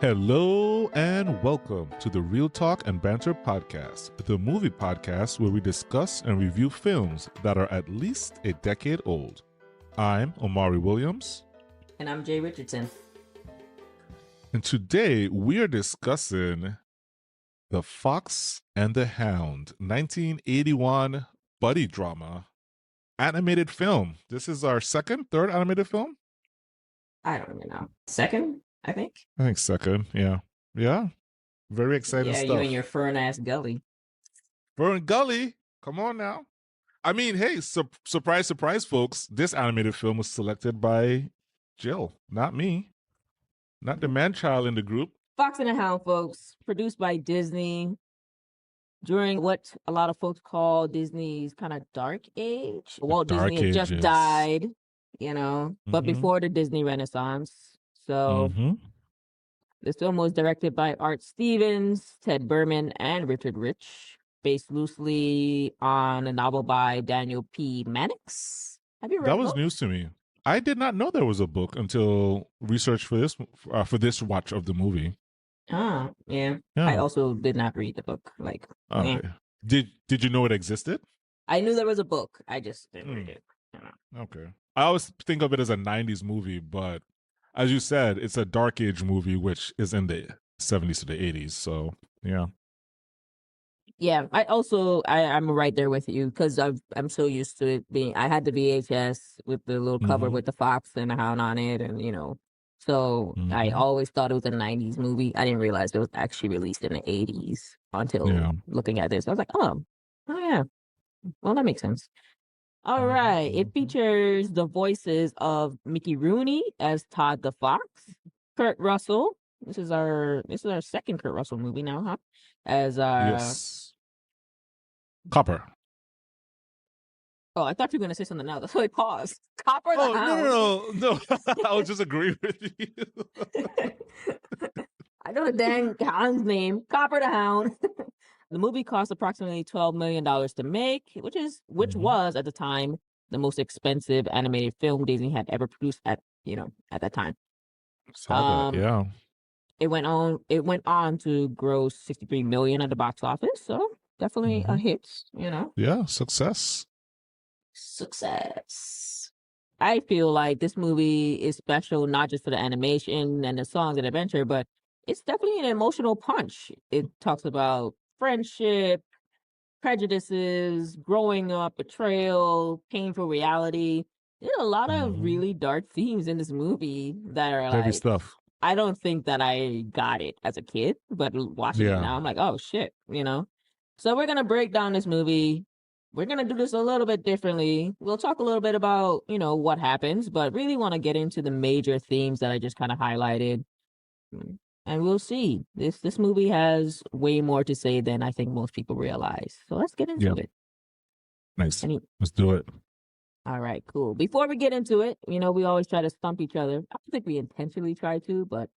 Hello and welcome to the Real Talk and Banter podcast, the movie podcast where we discuss and review films that are at least a decade old. I'm Omari Williams. And I'm Jay Richardson. And today we are discussing The Fox and the Hound, 1981 buddy drama animated film. This is our third animated film? I don't even know. Second, I think. I think second, yeah. Yeah. Very exciting stuff. Yeah, you and your fern-ass Gully. Fern Gully, come on now. I mean, hey, surprise, surprise, folks. This animated film was selected by Jill, not me. Not the man-child in the group. Fox and the Hound, folks. Produced by Disney during what a lot of folks call Disney's kind of dark age. Walt Disney had just died, you know, but before the Disney Renaissance. So this film was directed by Art Stevens, Ted Berman, and Richard Rich, based loosely on a novel by Daniel P. Mannix. Have you read that? Was news to me. I did not know there was a book until research for this watch of the movie. Ah, yeah. I also did not read the book. Okay. Did you know it existed? I knew there was a book. I just didn't read it. Okay. I always think of it as a 90s movie, but as you said, it's a dark age movie, which is in the 70s to the 80s. So, yeah. Yeah, I'm right there with you because I'm so used to it being. I had the VHS with the little cover with the fox and the hound on it, and so I always thought it was a 90s movie. I didn't realize it was actually released in the 80s until looking at this. I was like, oh yeah, well that makes sense. All right, it features the voices of Mickey Rooney as Todd the Fox, Kurt Russell. This is our second Kurt Russell movie now, huh? As Copper. Oh, I thought you were going to say something else. That's why I paused. Copper the Hound. No. I was just agreeing with you. I know the dang hound's name. Copper the Hound. The movie cost approximately $12 million to make, which was at the time the most expensive animated film Disney had ever produced at that time. Yeah. It went on to gross $63 million at the box office, so definitely a hit, Yeah, success. I feel like this movie is special not just for the animation and the songs and adventure, but it's definitely an emotional punch. It talks about friendship, prejudices, growing up, betrayal, painful reality. There's a lot of really dark themes in this movie that are heavy stuff. I don't think that I got it as a kid, but watching it now, I'm like, oh shit, So we're gonna break down this movie. We're gonna do this a little bit differently. We'll talk a little bit about what happens, but really want to get into the major themes that I just kind of highlighted. And we'll see. This movie has way more to say than I think most people realize. So let's get into it. Nice. Let's do it. All right, cool. Before we get into it, we always try to stump each other. I don't think we intentionally try to, but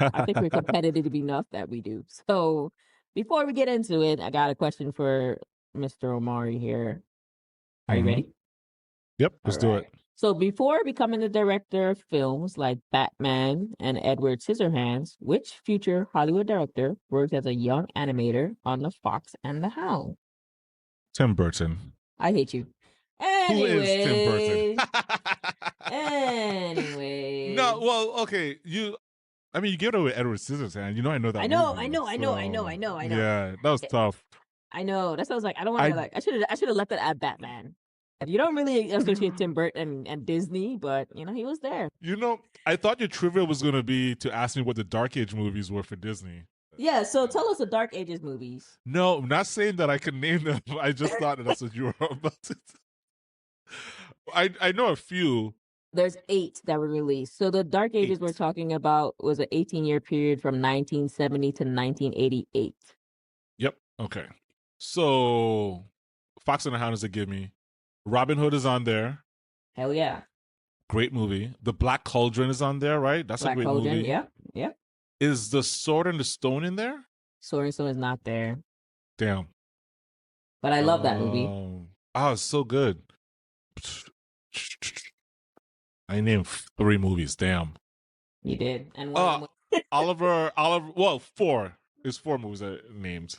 I think we're competitive enough that we do. So before we get into it, I got a question for Mr. Omari here. Are you ready? Yep, let's do it. So before becoming the director of films like Batman and Edward Scissorhands, which future Hollywood director worked as a young animator on The Fox and the Hound? Tim Burton. I hate you. Anyway. Who is Tim Burton? Anyway. No, well, okay. You gave it away Edward Scissorhands. I know that. I know. Yeah, that was tough. I know. That's what I was like. I don't want to I should have left it at Batman. You don't really associate Tim Burton and Disney, but he was there. I thought your trivia was gonna be to ask me what the Dark Age movies were for Disney. Yeah, so tell us the Dark Ages movies. No, I'm not saying that I can name them. I just thought that's what you were about to. I know a few. There's 8 that were released. So the Dark Ages we're talking about was an 18-year period from 1970 to 1988. Yep. Okay. So Fox and the Hound is a gimme. Robin Hood is on there. Hell yeah. Great movie. The Black Cauldron is on there, right? That's a great movie. Yeah. Is The Sword and the Stone in there? Sword and Stone is not there. Damn. But I love that movie. Oh, it's so good. I named 3 movies. Damn. You did. And one Oliver. Well, four. There's four movies I named,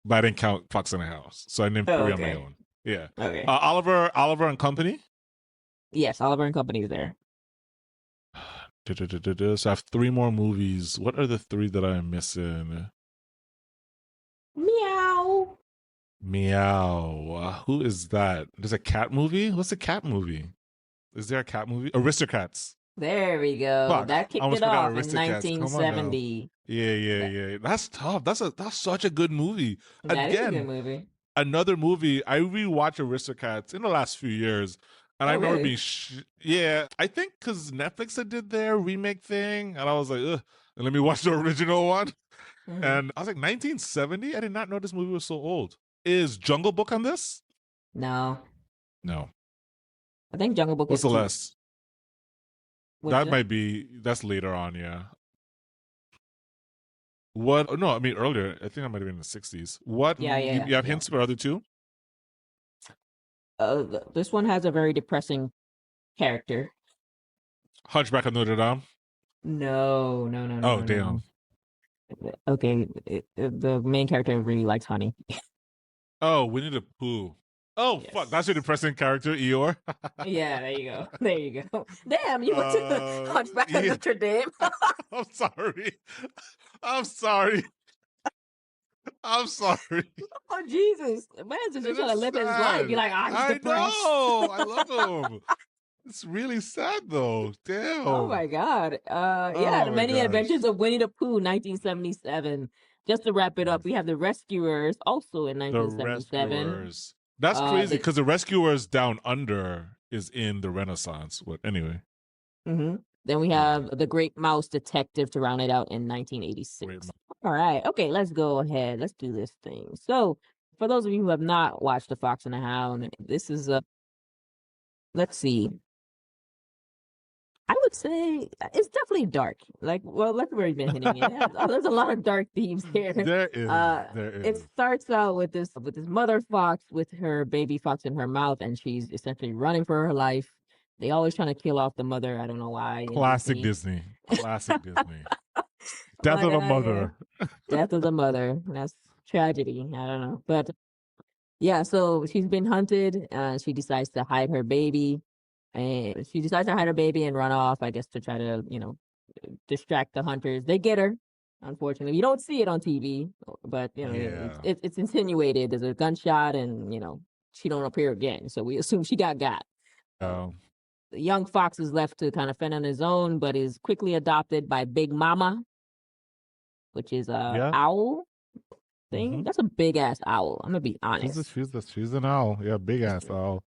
but I didn't count Fox and the House, so I named Oh, three on my okay. own. Yeah. Okay. Oliver and Company. Yes, Oliver and Company is there. So I have three more movies. What are the three that I'm missing? Meow. Meow. Who is that? There's a cat movie. What's a cat movie? Is there a cat movie? Aristocats. There we go. Fuck. That I kicked almost it forgot off in Aristocats. Come on now. 1970. Yeah. That's tough. That's such a good movie. That is a good Again, movie. another movie. I rewatched Aristocats in the last few years, and I Oh, remember really? yeah. I think because Netflix had did their remake thing, and I was like, ugh. And let me watch the original one. Mhm. And I was like, 1970. I did not know this movie was so old. Is Jungle Book on this? No, No. I think Jungle Book What's is the two. last? What's That it? might be. That's later on. Yeah. What? Oh, no, I mean earlier. I think I might have been in the 60s. What? Yeah, yeah, You have yeah. hints for other two? This one has a very depressing character. Hunchback of Notre Dame. No. Oh, damn. Okay, the main character really likes honey. Oh, Winnie the Pooh. Oh, Yes. fuck. That's your depressing character, Eeyore. Yeah, there you go. There you go. Damn, you went to the Hunchback of yeah. Notre Dame. I'm sorry. I'm sorry. I'm sorry. Oh, Jesus. Man's just It trying to is live his life. You're like, he's I depressed. know. I love him. It's really sad though. Damn. Oh my God. Yeah, Oh The my Many gosh. Adventures of Winnie the Pooh, 1977. Just to wrap it up, we have The Rescuers, also in The 1977. Rescuers. That's crazy The, because the Rescuers Down Under is in the Renaissance. What? Anyway, mhm. Then we have The Great Mouse Detective to round it out in 1986. Great All right. Okay, let's go ahead. Let's do this thing. So, for those of you who have not watched The Fox and the Hound, this is a, let's see. I would say it's definitely dark. Like, well, like we've already been hitting it. There's a lot of dark themes here. There is. There It is. starts out with this mother fox with her baby fox in her mouth, and she's essentially running for her life. They always trying to kill off the mother. I don't know why. Classic Disney. Classic Disney. Death Like, of a mother. Death of the mother. That's tragedy. I don't know. But yeah, so she's been hunted. She decides to hide her baby. And she decides to hide her baby and run off, I guess, to try to, distract the hunters. They get her, unfortunately. You don't see it on TV, but, Yeah. it's insinuated. There's a gunshot and, she don't appear again. So we assume she got. Oh. The young fox is left to kind of fend on his own, but is quickly adopted by Big Mama, which is a Yeah. owl thing. Mhm. That's a big ass owl. I'm gonna be honest. She's an owl. Yeah, big ass owl.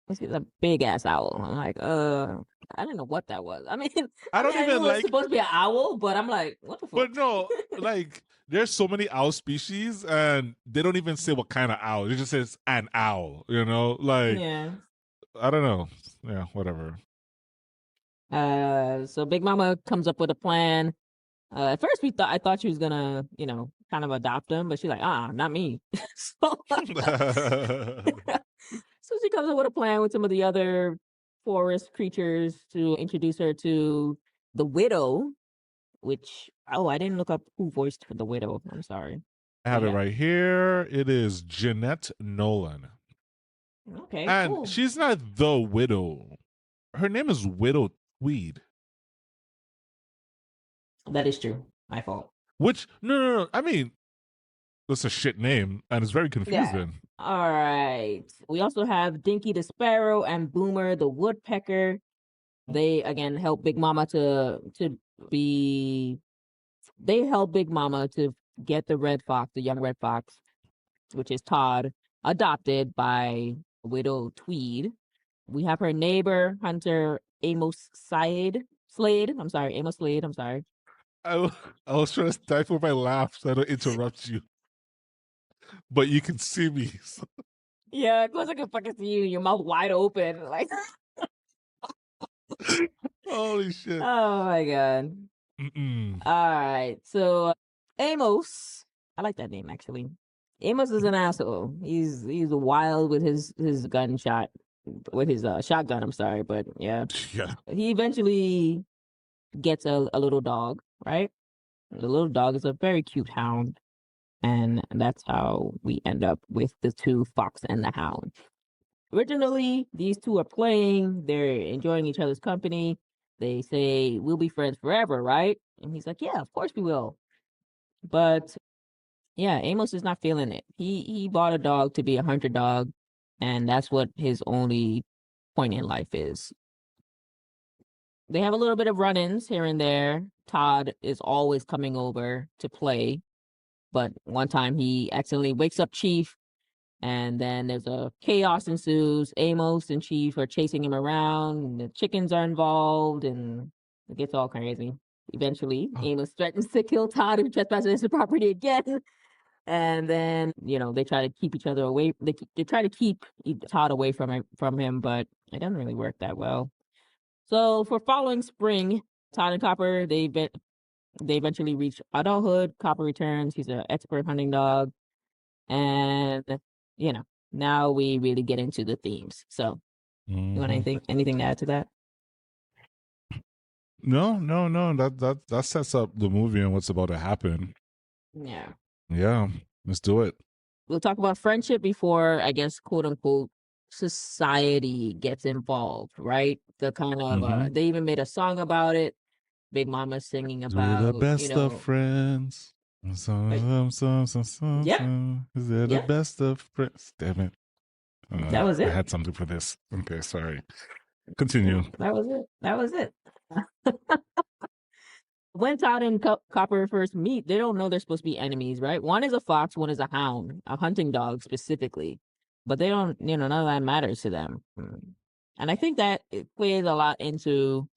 This is a big ass owl. I'm like, I didn't know what that was. I mean, I don't I even knew it was like. supposed to be an owl, but I'm like, what the fuck? But no, like there's so many owl species, and they don't even say what kind of owl. It just says an owl. Like Yeah. I don't know. Yeah, whatever. So Big Mama comes up with a plan. At first I thought she was gonna, kind of adopt him, but she's like, not me. so, so she comes up with a plan with some of the other forest creatures to introduce her to the widow, which I didn't look up who voiced the widow. I'm sorry. I have it right here. It is Jeanette Nolan. Okay, and cool. she's not the widow. Her name is Widow Tweed. That is true. My fault. Which no. I mean, that's a shit name, and it's very confusing. Yeah. All right. We also have Dinky the Sparrow and Boomer the Woodpecker. They again help Big Mama to be. They help Big Mama to get the red fox, the young red fox, which is Todd, adopted by Widow Tweed. We have her neighbor, Hunter Amos Slade. I'm sorry, Amos Slade. I'm sorry. I was trying to stifle my laugh so I don't interrupt you. But you can see me. So. Yeah, of course I can fucking see you. Your mouth wide open. Like holy shit. Oh my god. All right. So Amos, I like that name actually. Amos is an asshole. He's wild with his gunshot, with his shotgun. I'm sorry, but yeah. Yeah. He eventually gets a little dog. right? The little dog is a very cute hound. And that's how we end up with the two, Fox and the Hound. Originally, these two are playing, they're enjoying each other's company. They say, we'll be friends forever, right? And he's like, yeah, of course we will. But yeah, Amos is not feeling it. He bought a dog to be a hunter dog, and that's what his only point in life is. They have a little bit of run-ins here and there. Todd is always coming over to play, but one time he accidentally wakes up Chief, and then there's a chaos ensues. Amos and Chief are chasing him around, and the chickens are involved, and it gets all crazy. Eventually, Amos threatens to kill Todd if he trespasses his property again. And then, they try to keep each other away. They try to keep Todd away from him, but it doesn't really work that well. So for following spring, Todd and Copper, they eventually reach adulthood. Copper returns. He's an expert hunting dog. And, now we really get into the themes. So you want anything to add to that? No. That sets up the movie and what's about to happen. Yeah. Yeah. Let's do it. We'll talk about friendship before, I guess, quote unquote, society gets involved, right? The kind of they even made a song about it. Big Mama singing about, we're the best of friends. Yep. They're the best of friends. Damn it. That was it. I had something for this. Okay, sorry. Continue. That was it. When Todd and Copper first meet, they don't know they're supposed to be enemies, right? One is a fox, one is a hound, a hunting dog specifically. But they don't, none of that matters to them. And I think that it plays a lot into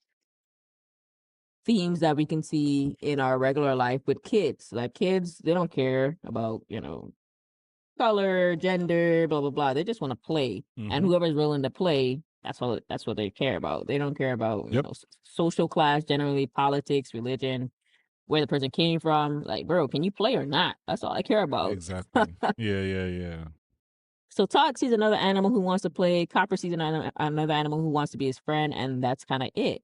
themes that we can see in our regular life with kids. Like kids, they don't care about, color, gender, blah, blah, blah. They just want to play. And whoever's willing to play, that's what they care about. They don't care about social class, generally politics, religion, where the person came from. Like, bro, can you play or not? That's all I care about. Exactly. Yeah. So Todd sees another animal who wants to play. Copper sees another animal who wants to be his friend, and that's kind of it.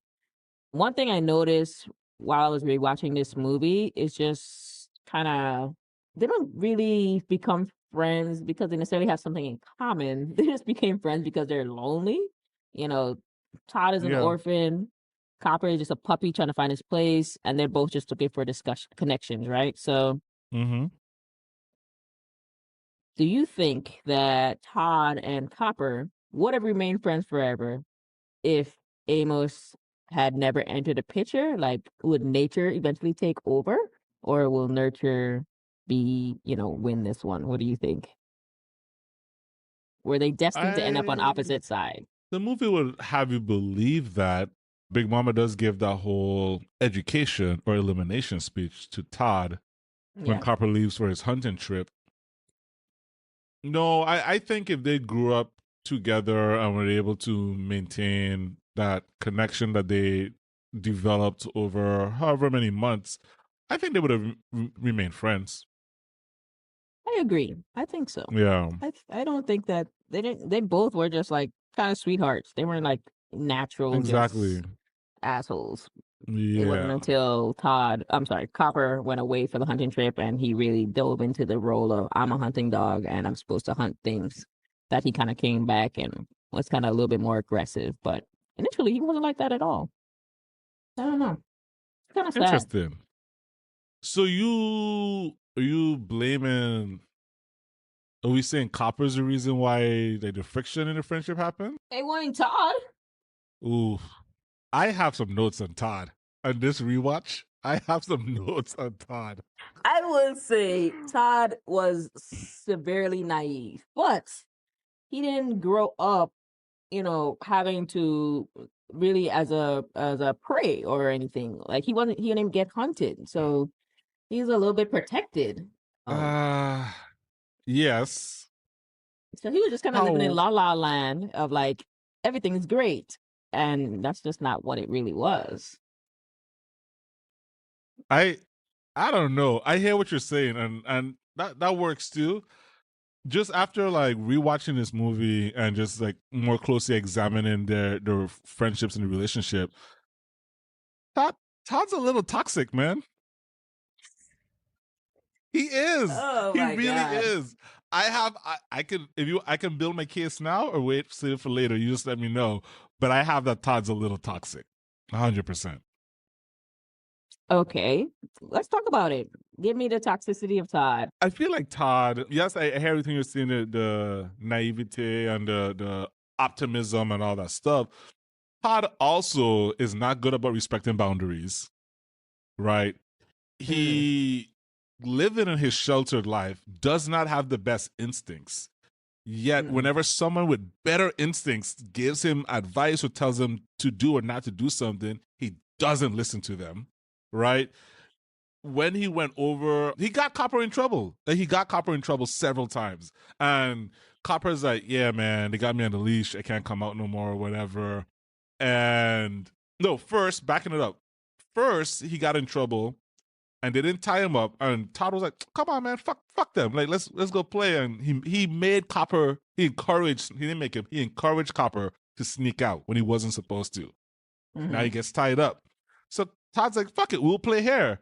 One thing I noticed while I was rewatching this movie is just kind of they don't really become friends because they necessarily have something in common. They just became friends because they're lonely. Todd is an orphan. Copper is just a puppy trying to find his place, and they're both just looking for connections, right? So, do you think that Todd and Copper would have remained friends forever if Amos had never entered the picture? Like, would nature eventually take over, or will nurture be, win this one? What do you think? Were they destined to end up on opposite sides? The movie would have you believe that Big Mama does give that whole education or elimination speech to Todd when Copper leaves for his hunting trip. No, I think if they grew up together and were able to maintain that connection that they developed over however many months, I think they would have remained friends. I agree. I think so. Yeah. I don't think that they both were just like kind of sweethearts. They weren't like natural exactly assholes. Yeah. It wasn't until Copper went away for the hunting trip and he really dove into the role of I'm a hunting dog and I'm supposed to hunt things, that he kind of came back and was kind of a little bit more aggressive. But initially he wasn't like that at all. I don't know. It's kind of sad. Interesting. So are you blaming? Are we saying Copper's the reason why the friction in the friendship happened? They wanting Todd. Ooh, I have some notes on Todd. On this rewatch, I have some notes on Todd. I would say Todd was severely naive, but he didn't grow up, having to really as a prey or anything. Like he didn't even get hunted, so he's a little bit protected. Yes. So he was just kind of living in la la land of like everything is great, and that's just not what it really was. I don't know. I hear what you're saying, and that works too. Just after like rewatching this movie and just like more closely examining their friendships and the relationship, Todd's a little toxic, man. He is. Oh He my really god. is. I can I can build my case now or wait save it for later. You just let me know. But I have that Todd's a little toxic. 100%. Okay, let's talk about it. Give me the toxicity of Todd. I feel like Todd, yes, I hear everything you're saying, the naivete and the optimism and all that stuff. Todd also is not good about respecting boundaries, right? Mm, He living in his sheltered life does not have the best instincts. Yet, mm, whenever someone with better instincts gives him advice or tells him to do or not to do something, he doesn't listen to them, right? When he went over, he got Copper in trouble. Like, he got Copper in trouble several times. And Copper's like, yeah, man, they got me on the leash. I can't come out no more or whatever. And no, first, backing it up. First, he got in trouble and they didn't tie him up. And Todd was like, "Come on, man, fuck them. Like, let's go play." And he made Copper. He encouraged. He didn't make him. He encouraged Copper to sneak out when he wasn't supposed to. Now he gets tied up. So Todd's like, "Fuck it, we'll play here."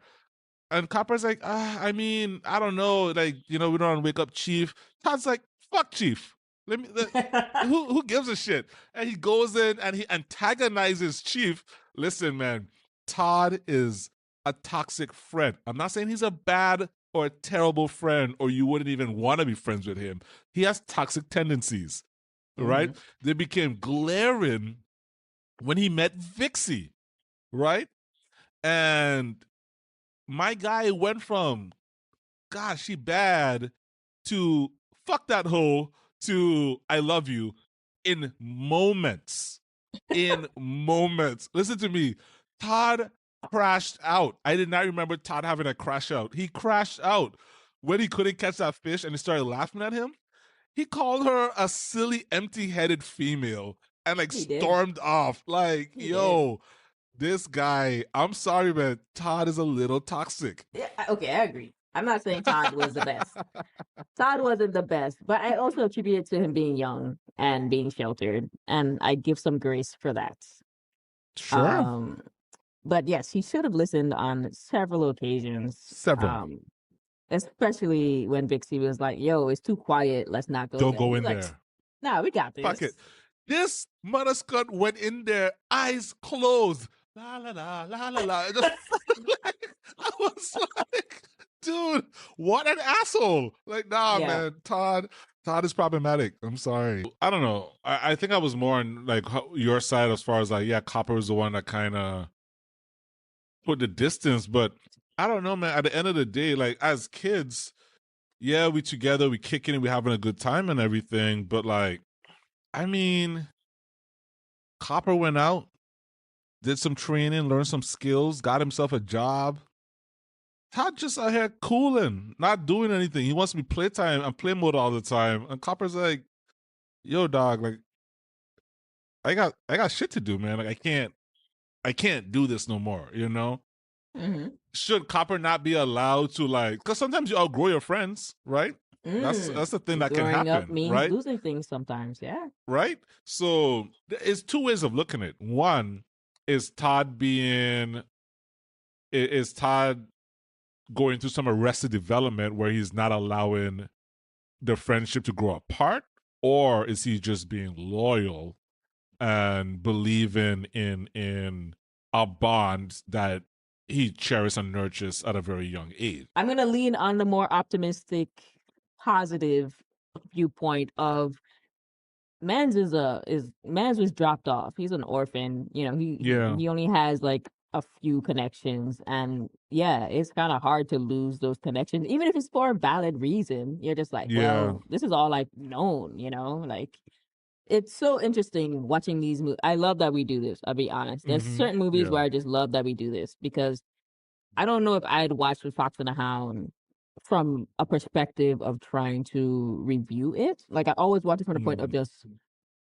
And Copper's like, I mean, I don't know. Like, we don't want to wake up Chief. Todd's like, fuck Chief. mm. Who gives a shit? And he goes in and he antagonizes Chief. Listen, man, Todd is a toxic friend. I'm not saying he's a bad or a terrible friend or you wouldn't even want to be friends with him. He has toxic tendencies, right? They became glaring when he met Vixie, right? And my guy went from, gosh, she bad to fuck that hoe to I love you in moments. In moments. Listen to me. Todd crashed out. I did not remember Todd having a crash out. He crashed out when he couldn't catch that fish and he started laughing at him. He called her a silly, empty headed female and like He did. stormed off. Like, He yo, this guy, I'm sorry, man. Todd is a little toxic. Yeah, okay, I agree. I'm not saying Todd was the best. Todd wasn't the best, but I also attribute it to him being young and being sheltered, and I give some grace for that. Sure. But yes, he should have listened on several occasions. Several. Especially when Vixie was like, "Yo, it's too quiet. Let's not go Don't there." go He's in like, there. "Nah, we got this." Fuck it. This mother scut went in there, eyes closed. La la la la la la. It just, like, I was like, dude, what an asshole. Like, nah, Yeah. man. Todd is problematic. I'm sorry. I don't know. I think I was more on like your side as far as like, yeah, Copper was the one that kind of put the distance, but I don't know, man. At the end of the day, like as kids, yeah, we together, we kicking it, we having a good time and everything, but like, I mean, Copper went out, did some training, learned some skills, got himself a job. Todd just out here cooling, not doing anything. He wants to be playtime and play mode all the time. And Copper's like, yo, dog, like I got shit to do, man. Like I can't do this no more, you know? Should Copper not be allowed to like because sometimes you outgrow your friends, right? That's the thing that can Growing up happen, means right? losing things sometimes. Yeah. Right? So it's two ways of looking at it. One is Todd going through some arrested development where he's not allowing the friendship to grow apart, or is he just being loyal and believing in a bond that he cherishes and nurtures at a very young age? I'm gonna lean on the more optimistic, positive viewpoint of Mans was dropped off. He's an orphan. He only has like a few connections, and yeah, it's kind of hard to lose those connections, even if it's for a valid reason. You're just like, well, this is all I've known. Like it's so interesting watching these movies. I love that we do this. I'll be honest. There's certain movies where I just love that we do this because I don't know if I'd watch The Fox and the Hound from a perspective of trying to review it. Like I always watch it from the point of just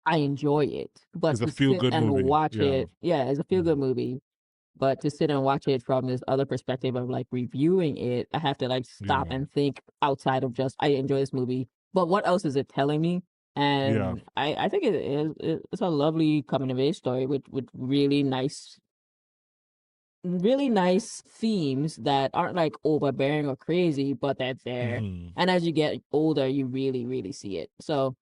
I enjoy it, but It's a to feel sit good and movie. watch it, yeah, it's a feel good movie. But to sit and watch it from this other perspective of like reviewing it, I have to like stop and think outside of just I enjoy this movie, but what else is it telling me? And I think it's a lovely coming of age story with really nice really nice themes that aren't like overbearing or crazy, but that's there. Hmm. And as you get older, you really, really see it. So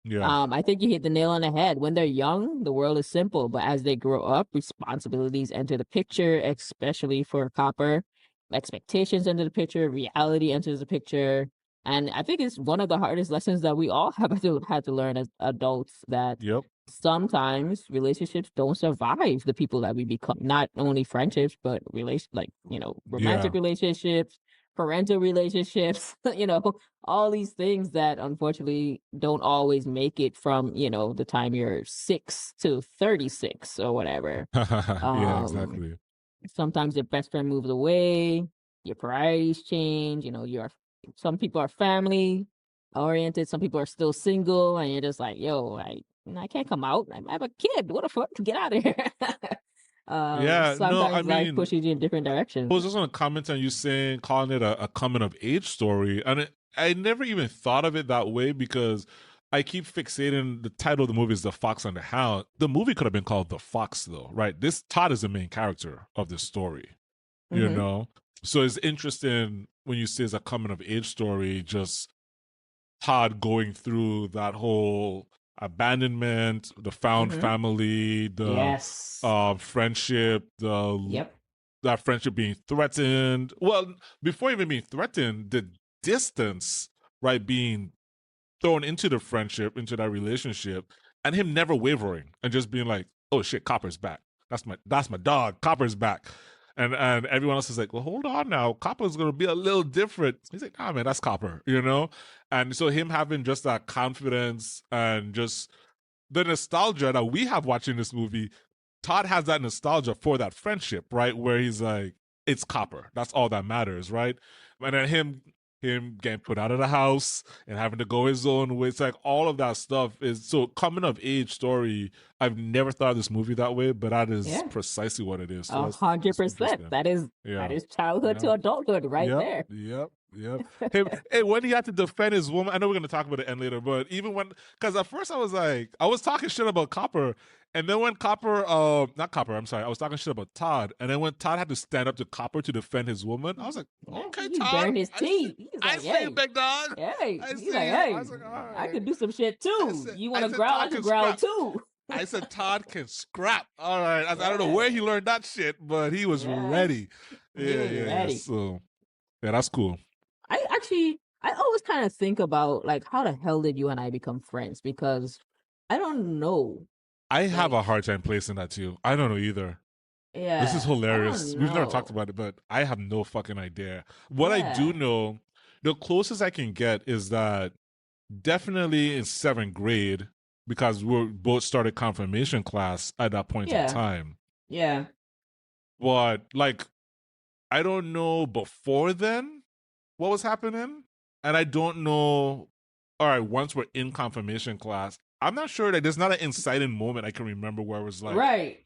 Yeah. I think you hit the nail on the head. When they're young, the world is simple, but as they grow up, responsibilities enter the picture, especially for Copper. Expectations enter the picture, reality enters the picture. And I think it's one of the hardest lessons that we all had to learn as adults, that Yep. sometimes relationships don't survive the people that we become. Not only friendships, but romantic Yeah. relationships, parental relationships, all these things that unfortunately don't always make it from, the time you're 6 to 36 or whatever. Yeah, Um, exactly. Sometimes your best friend moves away, your priorities change, some people are family oriented, some people are still single, and you're just like, yo, I can't come out. I have a kid. What the fuck? Get out of here. Yeah, no, I Sometimes life mean, pushes you in different I directions. was just going to comment on you saying, calling it a coming of age story. And I never even thought of it that way because I keep fixating the title of the movie is The Fox and the Hound. The movie could have been called The Fox, though, right? This Todd is the main character of this story, you Mm-hmm. know? So it's interesting when you say it's a coming of age story, just Todd going through that whole abandonment, the found Mm-hmm. family, the Yes. friendship, the Yep. that friendship being threatened. Well, before even being threatened, the distance, right, being thrown into the friendship, into that relationship, and him never wavering and just being like, "Oh shit, Copper's back. That's my dog. Copper's back." And everyone else is like, "Well, hold on now. Copper's gonna be a little different." He's like, "Nah, man, that's Copper," you know. And so him having just that confidence and just the nostalgia that we have watching this movie, Todd has that nostalgia for that friendship, right? Where he's like, it's Copper. That's all that matters, right? And then him getting put out of the house and having to go his own way. It's like all of that stuff is so coming of age story. I've never thought of this movie that way, but that is Yeah. precisely what it is. So A that's 100%. interesting. That Yeah. is childhood Yeah. to adulthood right Yep, there. yep, yep. Hey, when he had to defend his woman, I know we're gonna talk about the end later, but even when, because at first I was like, I was talking shit about Copper, and then when Copper, not Copper, I'm sorry, I was talking shit about Todd, and then when Todd had to stand up to Copper to defend his woman, I was like, Yeah, okay, he Todd, burned his teeth. He's I like, see you, hey, big dog, hey. I He's like, see you. I hey, was like, all I right. could do some shit too. You want I to said, growl? I Todd could can growl scrap. too. I said Todd can scrap. All right. I don't know Yeah. where he learned that shit, but he was Yeah. ready. He Yeah, was yeah, yeah. ready. So yeah, that's cool. I always kind of think about like, how the hell did you and I become friends? Because I don't know. I have Like, a hard time placing that too. I don't know either. This is yeah, I hilarious. don't We've never talked know. about it, but I have no fucking idea. What I do Yeah. know, the closest I can get is that definitely in seventh grade, because we both started confirmation class at that point in Yeah. time. Yeah. But like, I don't know before then what was happening. And I don't know, all right, once we're in confirmation class, I'm not sure that there's not an inciting moment I can remember where it was like, Right.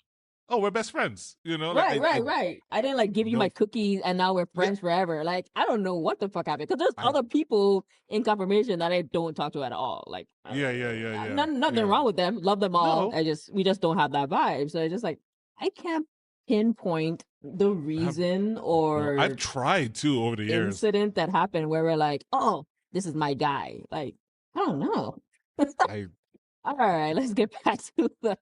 oh, we're best friends. You know, like Right, right, right. I didn't like give you my no, cookies and now we're yeah, friends forever. Like, I don't know what the fuck happened because there's I, other people in confirmation that I don't talk to at all. Like, yeah, yeah, yeah, yeah, nothing yeah. wrong with them. Love them all. No, We just don't have that vibe. So it's just like, I can't pinpoint the I have reason no. I've or tried too over the years. incident that happened where we're like, oh, this is my guy. Like, I don't know. I All right, let's get back to the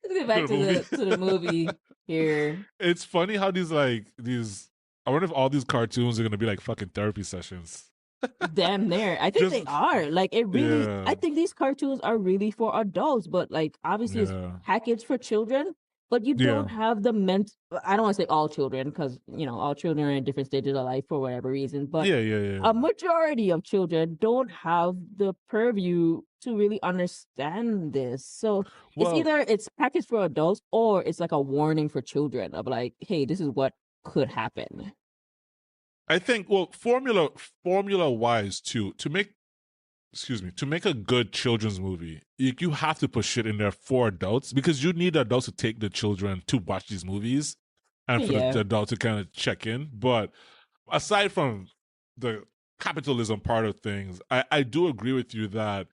let's get to back the movie. to the movie here. It's funny how these. I wonder if all these cartoons are gonna be like fucking therapy sessions. Damn near. I think Just they are. Like it really I yeah, think these cartoons are really for adults, but like obviously it's yeah, packaged for children, but you yeah. don't have the I don't want to say all children because all children are in different stages of life for whatever reason, but Yeah, yeah, yeah. a majority of children don't have the purview to really understand this. So it's Well, either it's packaged for adults or it's like a warning for children of like, hey, this is what could happen. I think formula wise too, to make excuse me, to make a good children's movie, you have to put shit in there for adults because you need adults to take the children to watch these movies and for the Yeah. adult to kind of check in. But aside from the capitalism part of things, I do agree with you that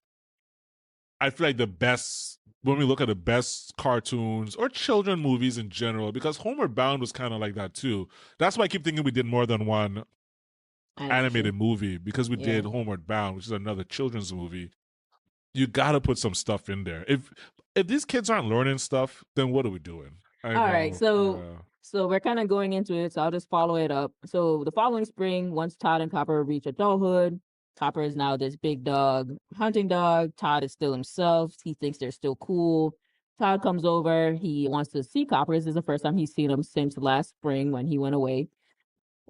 I feel like the best when we look at the best cartoons or children movies in general, because Homeward Bound was kind of like that too. That's why I keep thinking we did more than one animated Animation. movie because we Yeah. did Homeward Bound, which is another children's movie. You got to put some stuff in there. If these kids aren't learning stuff, then what are we doing? I All right. know. So Yeah. so we're kind of going into it. So I'll just follow it up. So the following spring, once Todd and Copper reach adulthood, Copper is now this big dog, hunting dog. Todd is still himself. He thinks they're still cool. Todd comes over. He wants to see Copper. This is the first time he's seen him since last spring when he went away.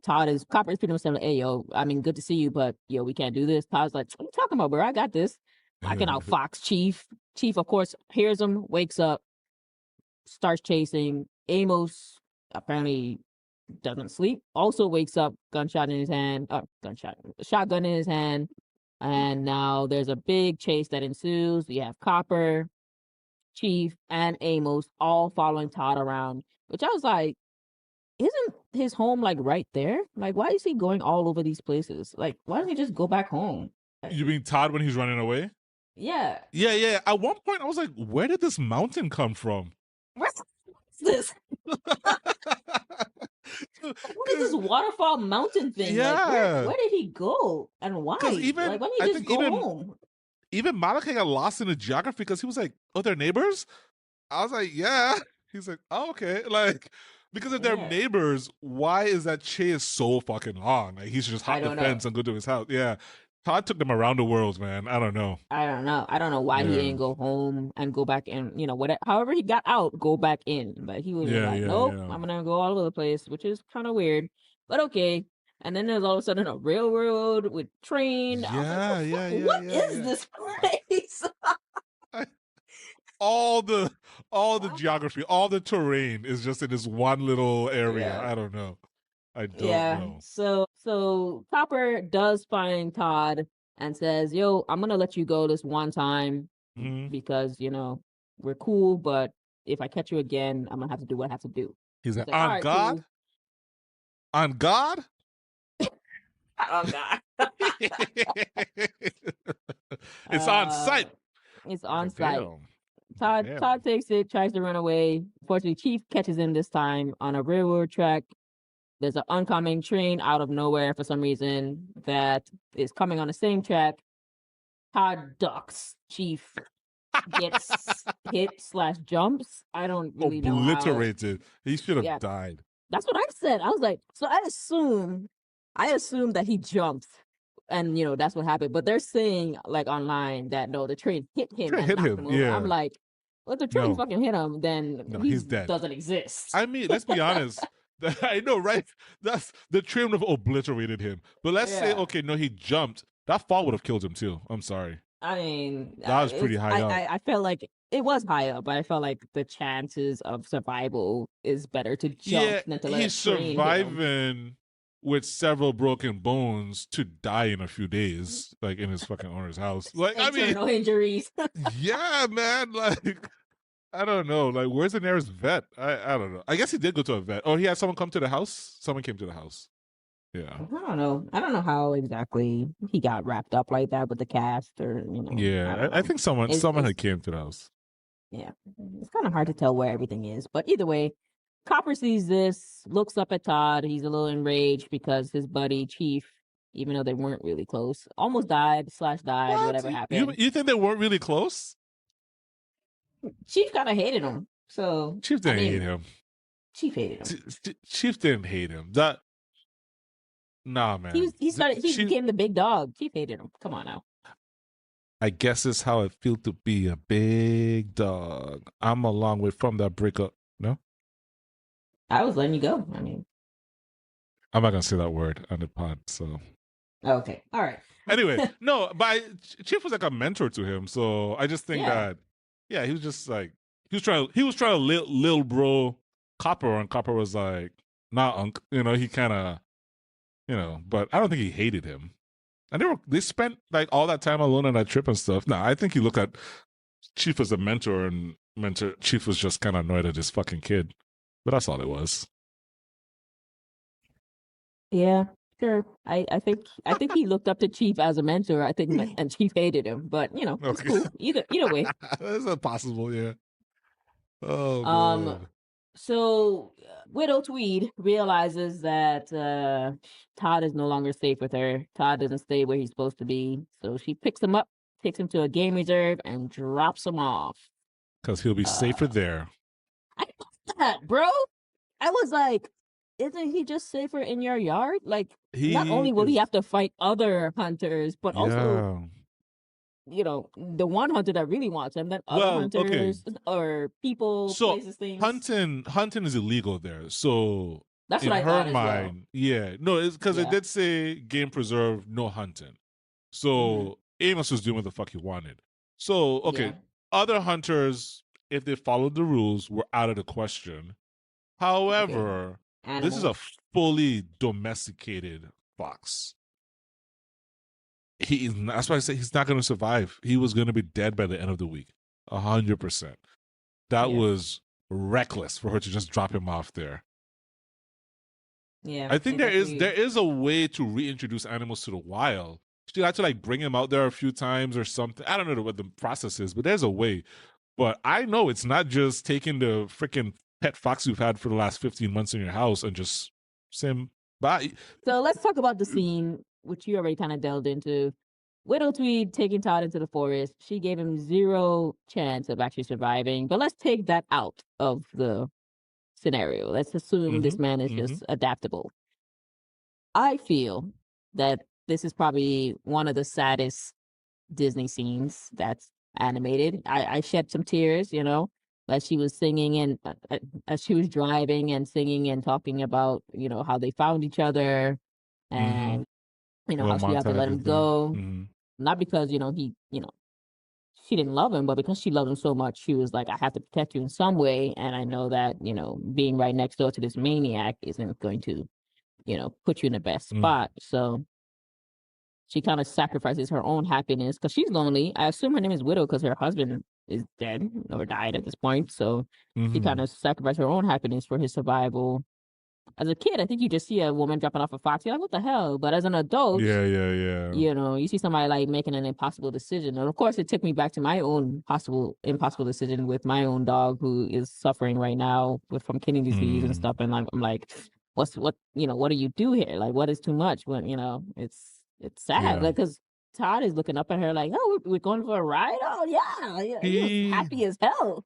Copper is pretty much saying, "Hey, yo, I mean, good to see you, but yo, we can't do this." Todd's like, "What are you talking about, bro? I got this. I can outfox Chief." Chief, of course, hears him, wakes up, starts chasing. Amos apparently doesn't sleep. Also wakes up, shotgun in his hand. And now there's a big chase that ensues. We have Copper, Chief, and Amos all following Todd around, which I was like, isn't his home like right there? Like, why is he going all over these places? Like, why doesn't he just go back home? You mean Todd when he's running away? Yeah. Yeah. At one point, I was like, where did this mountain come from? What's this? What is this waterfall mountain thing? Yeah. Like, where did he go and why? Even, like, why didn't he just go home? Even Malachi got lost in the geography because he was like, "Oh, they're neighbors." I was like, "Yeah." He's like, "Oh, okay." Like, because if they're neighbors, why is that chase so fucking long? Like, he should just hop the fence and go to his house. Yeah, Todd took them around the world, man. I don't know. I don't know why he didn't go home and go back in. Whatever. However he got out, go back in. But he was like, "Nope, I'm gonna go all over the place," which is kind of weird. But okay. And then there's all of a sudden a railroad with train. Yeah, What is this place? all the geography, all the terrain is just in this one little area. Yeah. I don't know. I don't know. So Copper does find Todd and says, "Yo, I'm gonna let you go this one time because we're cool, but if I catch you again, I'm gonna have to do what I have to do." He's like, "On God, cool. On God." Oh God. It's on site. It's on site. Todd takes it, tries to run away. Fortunately, Chief catches him this time on a railroad track. There's an oncoming train out of nowhere for some reason that is coming on the same track. Todd ducks. Chief gets hit/jumps. I don't really know. Obliterated. He should have died. That's what I said. I was like, so I assumed that he jumped, and that's what happened. But they're saying like online that no, the train hit him and knocked him over. Yeah. I'm like, well, if the train fucking hit him, then he's dead. Doesn't exist. I mean, let's be honest. I know, right? That's the train would have obliterated him. But let's say, okay, no, he jumped. That fall would have killed him too. I'm sorry. I mean, that was pretty high up. I felt like it was high up, but I felt like the chances of survival is better to jump than to let he's surviving with several broken bones to die in a few days, like in his fucking owner's house. Like, I mean, no injuries. Yeah, man. Like, I don't know. Like, where's the nearest vet? I don't know. I guess he did go to a vet. Oh, he had someone come to the house? Someone came to the house. Yeah. I don't know how exactly he got wrapped up like that with the cast or, Yeah, I think someone had came to the house. Yeah. It's kind of hard to tell where everything is. But either way, Copper sees this, looks up at Todd. He's a little enraged because his buddy, Chief, even though they weren't really close, almost died, whatever happened. You think they weren't really close? Chief kind of hated him. So Chief didn't hate him. Chief hated him. Chief didn't hate him. Nah, man. He became the big dog. Chief hated him. Come on now. I guess it's how it feels to be a big dog. I'm a long way from that breakup. No? I was letting you go. I mean, I'm not gonna say that word on the pod, so. Okay. All right. Anyway, no, but Chief was like a mentor to him, so I just think that, he was just like he was trying to little bro Copper, and Copper was like, nah, Unc. He kind of, but I don't think he hated him. And they spent like all that time alone on that trip and stuff. No, I think he looked at Chief as a mentor, and Chief was just kind of annoyed at his fucking kid. But that's all it was. Yeah. Sure. I think he looked up to Chief as a mentor. I think, and Chief hated him, but it's Okay. cool. Either way. That's possible, yeah. Oh Um. man. So Widow Tweed realizes that Todd is no longer safe with her. Todd doesn't stay where he's supposed to be, so she picks him up, takes him to a game reserve, and drops him off. Because he'll be safer Uh, there. I love that, bro. I was like, isn't he just safer in your yard? Like, not He only will he is, have to fight other hunters, but also, yeah. the one hunter that really wants him, then other Well, okay. hunters or people, So places, things. hunting is illegal there. So That's in what I her thought as well. mind, yeah, no, it's because it Yeah. did say game preserve, no hunting. So Amos was doing what the fuck he wanted. So okay, Yeah. other hunters, if they followed the rules, were out of the question. However, this is a Animals. fully domesticated fox. That's why I say he's not going to survive. He was going to be dead by the end of the week. 100%. That Yeah. was reckless for her to just drop him off there. Yeah. I think there is a way to reintroduce animals to the wild. She had to like bring him out there a few times or something. I don't know what the process is, but there's a way. But I know it's not just taking the freaking pet fox you've had for the last 15 months in your house and just saying bye. So let's talk about the scene, which you already kind of delved into. Widow Tweed taking Todd into the forest. She gave him zero chance of actually surviving. But let's take that out of the scenario. Let's assume this man is just adaptable. I feel that this is probably one of the saddest Disney scenes that's animated. I shed some tears, as she was singing and as she was driving and singing and talking about, how they found each other and, how she had to let him go. Not because, she didn't love him, but because she loved him so much, she was like, I have to protect you in some way. And I know that, being right next door to this maniac isn't going to, put you in the best spot. So she kind of sacrifices her own happiness because she's lonely. I assume her name is Widow because her husband is dead or died at this point. So she kind of sacrificed her own happiness for his survival. As a kid, I think you just see a woman dropping off a fox. You're like, what the hell? But as an adult, yeah. you see somebody like making an impossible decision. And of course, it took me back to my own impossible decision with my own dog who is suffering right now from kidney disease and stuff. And I'm like, what do you do here? Like, what is too much? When, it's sad because Todd is looking up at her like, oh, we're going for a ride? Oh, yeah. He was happy as hell.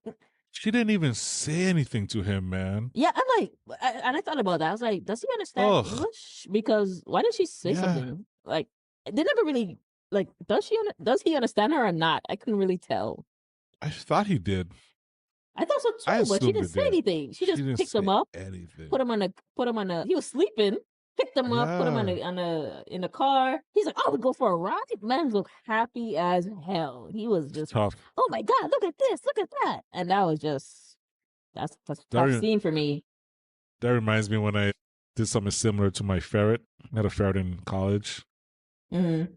She didn't even say anything to him, man. Yeah, I'm like, and I thought about that. I was like, does he understand English? Because why didn't she say something? Like, they never really, like, does he understand her or not? I couldn't really tell. I thought he did. I thought so too, but she didn't say anything. She just picked him up, put him on a, he was sleeping, picked him up, put him in the car. He's like, oh, we go for a ride? Man looked happy as hell. He was just tough. Oh my God, look at this, look at that. And that was just, that's a tough scene for me. That reminds me when I did something similar to my ferret. I had a ferret in college. You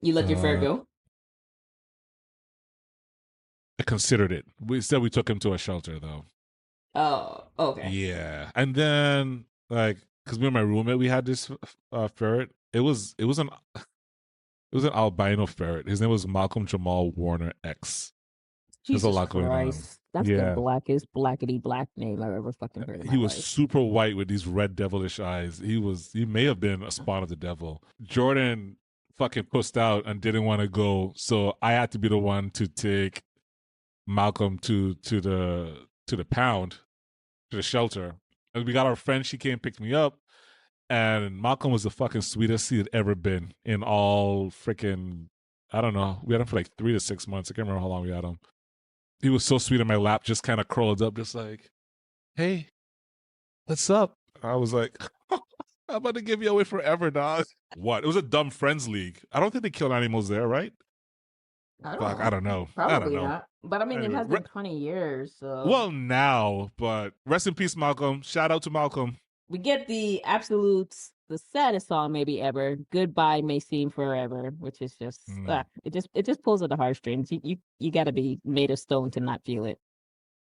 let your ferret go? I considered it. We took him to a shelter though. Oh, okay. Yeah. And then because me and my roommate, we had this ferret. It was an albino ferret. His name was Malcolm Jamal Warner X. There's a lot going on. That's the blackest blackety black name I've ever fucking heard. He was super white with these red devilish eyes. He may have been a spawn of the devil. Jordan fucking pussed out and didn't want to go, so I had to be the one to take Malcolm to the pound, to the shelter. And we got our friend. She came and picked me up. And Malcolm was the fucking sweetest he had ever been in all freaking, I don't know. We had him for like 3 to 6 months. I can't remember how long we had him. He was so sweet in my lap, just kind of curled up, just like, hey, what's up? I was like, I'm about to give you away forever, dog. What? It was a dumb friends league. I don't think they killed animals there, right? I don't know. Probably not. But I mean, it has been 20 years. So. Well, now, but rest in peace, Malcolm. Shout out to Malcolm. We get the saddest song maybe ever. Goodbye May Seem Forever, which is just it just pulls at the heartstrings. You got to be made of stone to not feel it.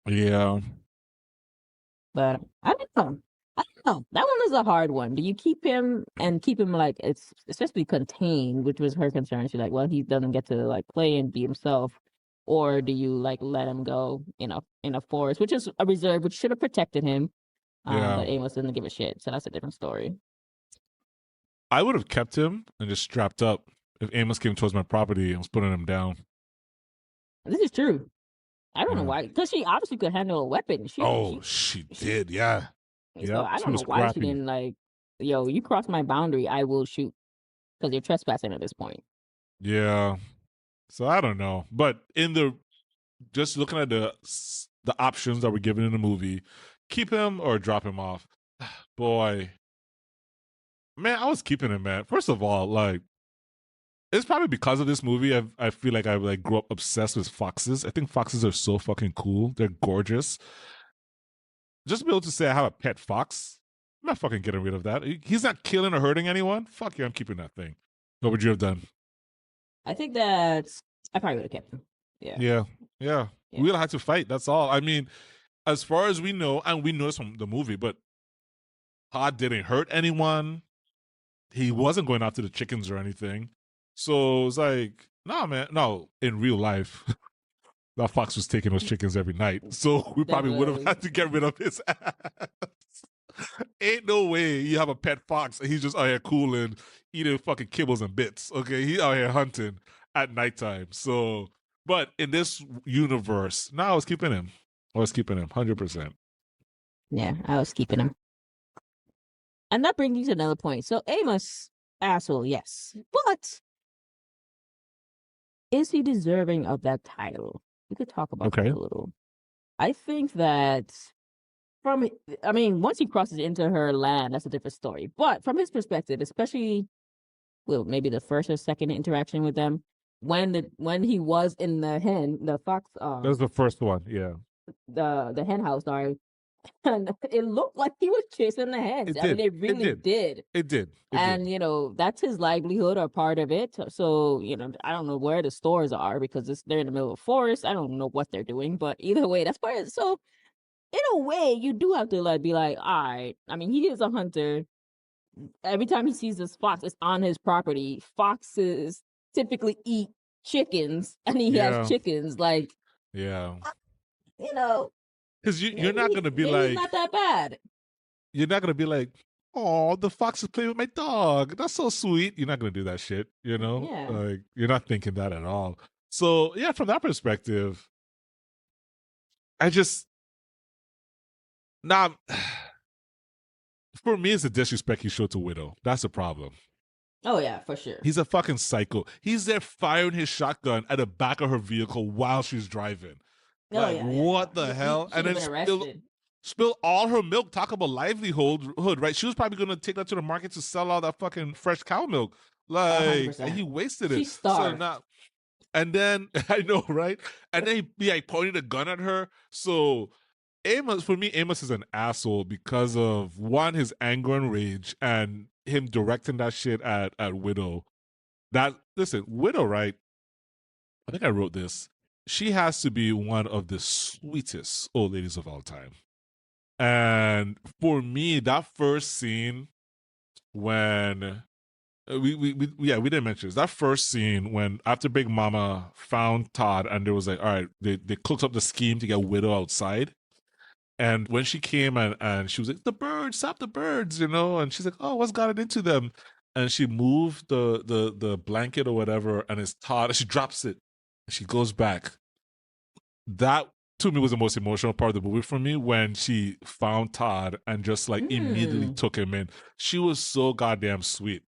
Yeah. But I don't know. Oh, that one is a hard one. Do you keep him and keep him like it's especially contained, which was her concern. She's like, well, he doesn't get to like play and be himself, or do you like let him go in a forest, which is a reserve, which should have protected him. Yeah. But Amos doesn't give a shit, so that's a different story. I would have kept him and just strapped up if Amos came towards my property and was putting him down. This is true. I don't know Yeah. why, because she obviously could handle a weapon. Oh, she She. did. Yeah. So Yeah. I She don't know was why she scrappy. didn't like, yo, you cross my boundary, I will shoot because you're trespassing at this point. Yeah. So I don't know. But in the just looking at the options that were given in the movie, keep him or drop him off. Boy, man, I was keeping him, man. First of all, like it's probably because of this movie. I feel like I like grew up obsessed with foxes. I think foxes are so fucking cool. They're gorgeous. Just to be able to say I have a pet fox, I'm not fucking getting rid of that. He's not killing or hurting anyone. Fuck you, I'm keeping that thing. What would you have done? I think that's I probably would have kept him. Yeah. Yeah, yeah. Yeah. We all had to fight. That's all. I mean, as far as we know, and we know this from the movie, but Todd didn't hurt anyone. He wasn't going after the chickens or anything. So it's like, nah, man. No, in real life, that fox was taking those chickens every night. So we probably would have Definitely. had to get rid of his ass. Ain't no way you have a pet fox and he's just out here cooling, eating fucking kibbles and bits. Okay, he out here hunting at nighttime. So, but in this universe, no, I was keeping him. I was keeping him 100%. Yeah, I was keeping him. And that brings me to another point. So Amos, asshole, yes. But is he deserving of that title? We could talk about that Okay. a little. I think that I mean, once he crosses into her land, that's a different story. But from his perspective, especially, well, maybe the first or second interaction with them, when he was in the fox, That was the first one. Yeah. the hen house, sorry, and it looked like he was chasing the hens. It I mean, did. it It really did. did. It did. It did. And that's his livelihood or part of it. So I don't know where the stores are because they're in the middle of a forest. I don't know what they're doing, but either way, that's part of it. So in a way, you do have to like be like, all right. I mean, he is a hunter. Every time he sees this fox, it's on his property. Foxes typically eat chickens, and he has Yeah. chickens. Like, Yeah. you know, Because you're not gonna be maybe he's like not that bad. you're not gonna be like, oh, the fox is playing with my dog. That's so sweet. You're not gonna do that shit. Yeah. Like you're not thinking that at all. So yeah, from that perspective, I just now for me, it's a disrespect he showed to Widow. That's the problem. Oh yeah, for sure. He's a fucking psycho. He's there firing his shotgun at the back of her vehicle while she's driving. Oh Like, yeah, what yeah. the He hell? should And have then been arrested. spill all her milk. Talk about livelihood, right? She was probably gonna take that to the market to sell all that fucking fresh cow milk. Like, and he 100%. wasted She it. So starved. now, and then I know, right? And then he be like pointing a gun at her. So Amos, for me, Amos is an asshole because of one, his anger and rage, and him directing that shit at Widow. That listen, Widow, right? I think I wrote this. She has to be one of the sweetest old ladies of all time. And for me, that first scene when we didn't mention this. That first scene when after Big Mama found Todd and there was like, all right, they cooked up the scheme to get Widow outside. And when she came and she was like, the birds, stop the birds, and she's like, oh, what's gotten into them? And she moved the blanket or whatever, and it's Todd, and she drops it. And she goes back. That to me was the most emotional part of the movie for me when she found Todd and just like immediately took him in. She was so goddamn sweet.